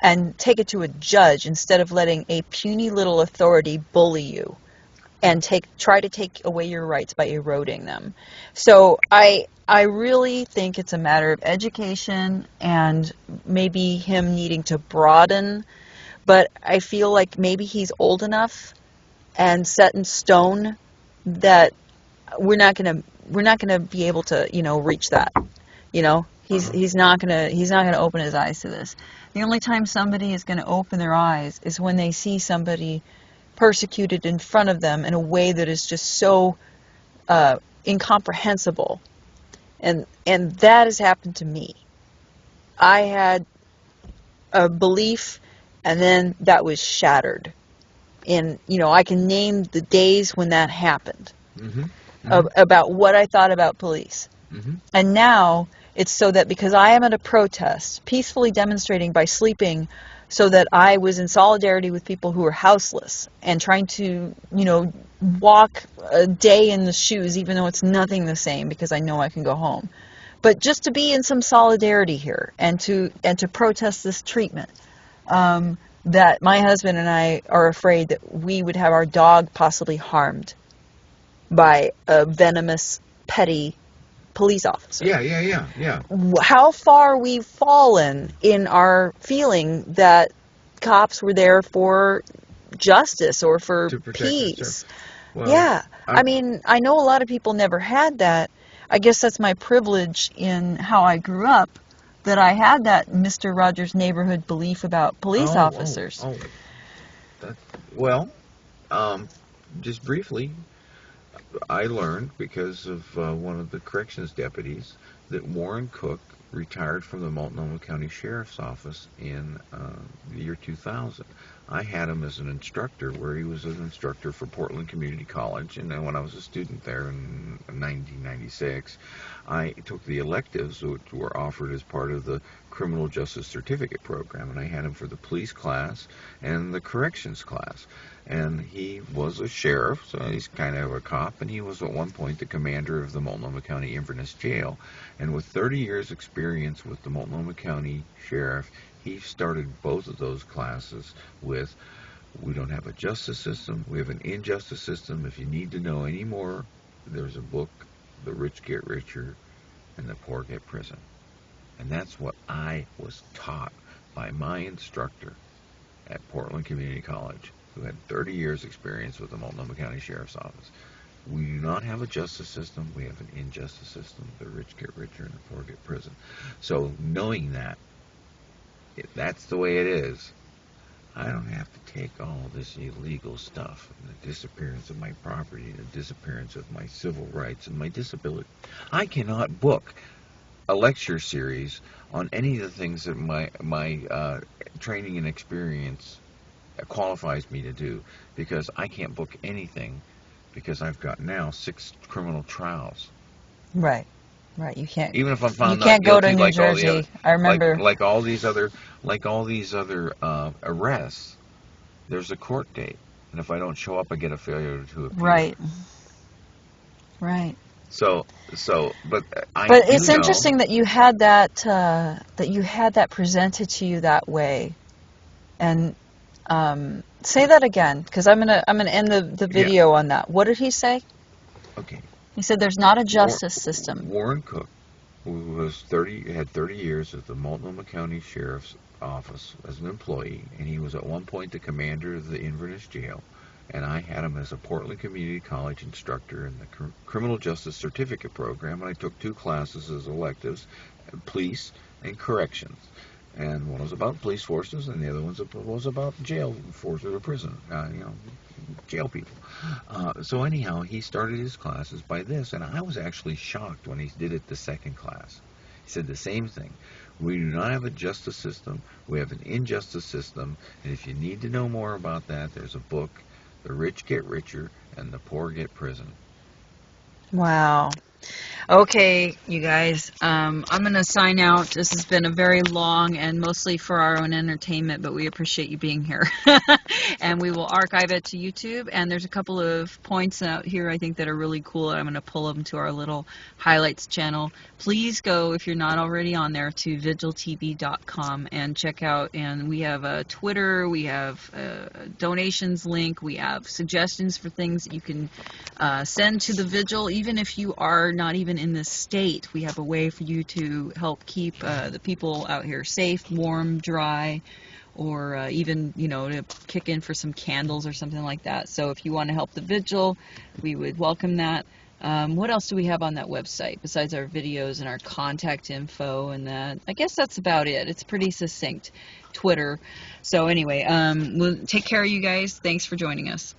and take it to a judge instead of letting a puny little authority bully you and try to take away your rights by eroding them. So I really think it's a matter of education and maybe him needing to broaden, but I feel like maybe he's old enough and set in stone that we're not gonna be able to, reach that. He's not gonna open his eyes to this. The only time somebody is gonna open their eyes is when they see somebody persecuted in front of them in a way that is just so incomprehensible, and that has happened to me. I had a belief, and then that was shattered. And, I can name the days when that happened, about what I thought about police. Mm-hmm. And now it's so that because I am at a protest, peacefully demonstrating by sleeping, so that I was in solidarity with people who were houseless and trying to, walk a day in the shoes, even though it's nothing the same, because I know I can go home. But just to be in some solidarity here, and to protest this treatment, that my husband and I are afraid that we would have our dog possibly harmed by a venomous, petty police officer. Yeah. How far we've fallen in our feeling that cops were there for justice or for To protect peace. Well, Yeah. I mean, I know a lot of people never had that. I guess that's my privilege in how I grew up, that I had that Mr. Rogers' Neighborhood belief about police officers. That, well, just briefly, I learned because of one of the corrections deputies that Warren Cook retired from the Multnomah County Sheriff's Office in the year 2000. I had him as an instructor, where he was an instructor for Portland Community College, and then when I was a student there in 1996, I took the electives which were offered as part of the Criminal Justice Certificate program, and I had him for the police class and the corrections class. And he was a sheriff, so he's kind of a cop, and he was at one point the commander of the Multnomah County Inverness Jail. And with 30 years experience with the Multnomah County Sheriff, he started both of those classes with, we don't have a justice system, we have an injustice system. If you need to know any more, there's a book, The Rich Get Richer and the Poor Get Prison. And that's what I was taught by my instructor at Portland Community College, who had 30 years experience with the Multnomah County Sheriff's Office. We do not have a justice system, we have an injustice system. The rich get richer and the poor get prison. So knowing that, if that's the way it is, I don't have to take all this illegal stuff, and the disappearance of my property, the disappearance of my civil rights and my disability. I cannot book a lecture series on any of the things that my training and experience qualifies me to do, because I can't book anything, because I've got now 6 criminal trials. Right. You can't. Even if I'm found you can't not guilty, go to New like Jersey. all the other, I remember. like all these other arrests. There's a court date, and if I don't show up, I get a failure to appear. Right. So, but it's interesting that you had that presented to you that way, and say that again, because I'm gonna end the video on that. What did he say? Okay. He said there's not a justice system. Warren Cook, who had 30 years at the Multnomah County Sheriff's Office as an employee, and he was at one point the commander of the Inverness Jail, and I had him as a Portland Community College instructor in the Criminal Justice Certificate program, and I took 2 classes as electives, police and corrections. And one was about police forces, and the other one was about jail forces or prison, jail people. So anyhow, he started his classes by this, and I was actually shocked when he did it the second class. He said the same thing. We do not have a justice system. We have an injustice system, and if you need to know more about that, there's a book, The Rich Get Richer and the Poor Get Prison. Wow. Okay, you guys, I'm going to sign out. This has been a very long and mostly for our own entertainment, but we appreciate you being here. And we will archive it to YouTube, and there's a couple of points out here I think that are really cool. I'm going to pull them to our little highlights channel. Please go, if you're not already on there, to vigiltv.com and check out, and we have a Twitter, we have a donations link, we have suggestions for things that you can send to the Vigil, even if you are not even in this state. We have a way for you to help keep the people out here safe, warm, dry, or even, to kick in for some candles or something like that. So if you want to help the Vigil, we would welcome that. What else do we have on that website besides our videos and our contact info and that? I guess that's about it. It's pretty succinct. Twitter. So anyway, we'll take care of you guys. Thanks for joining us.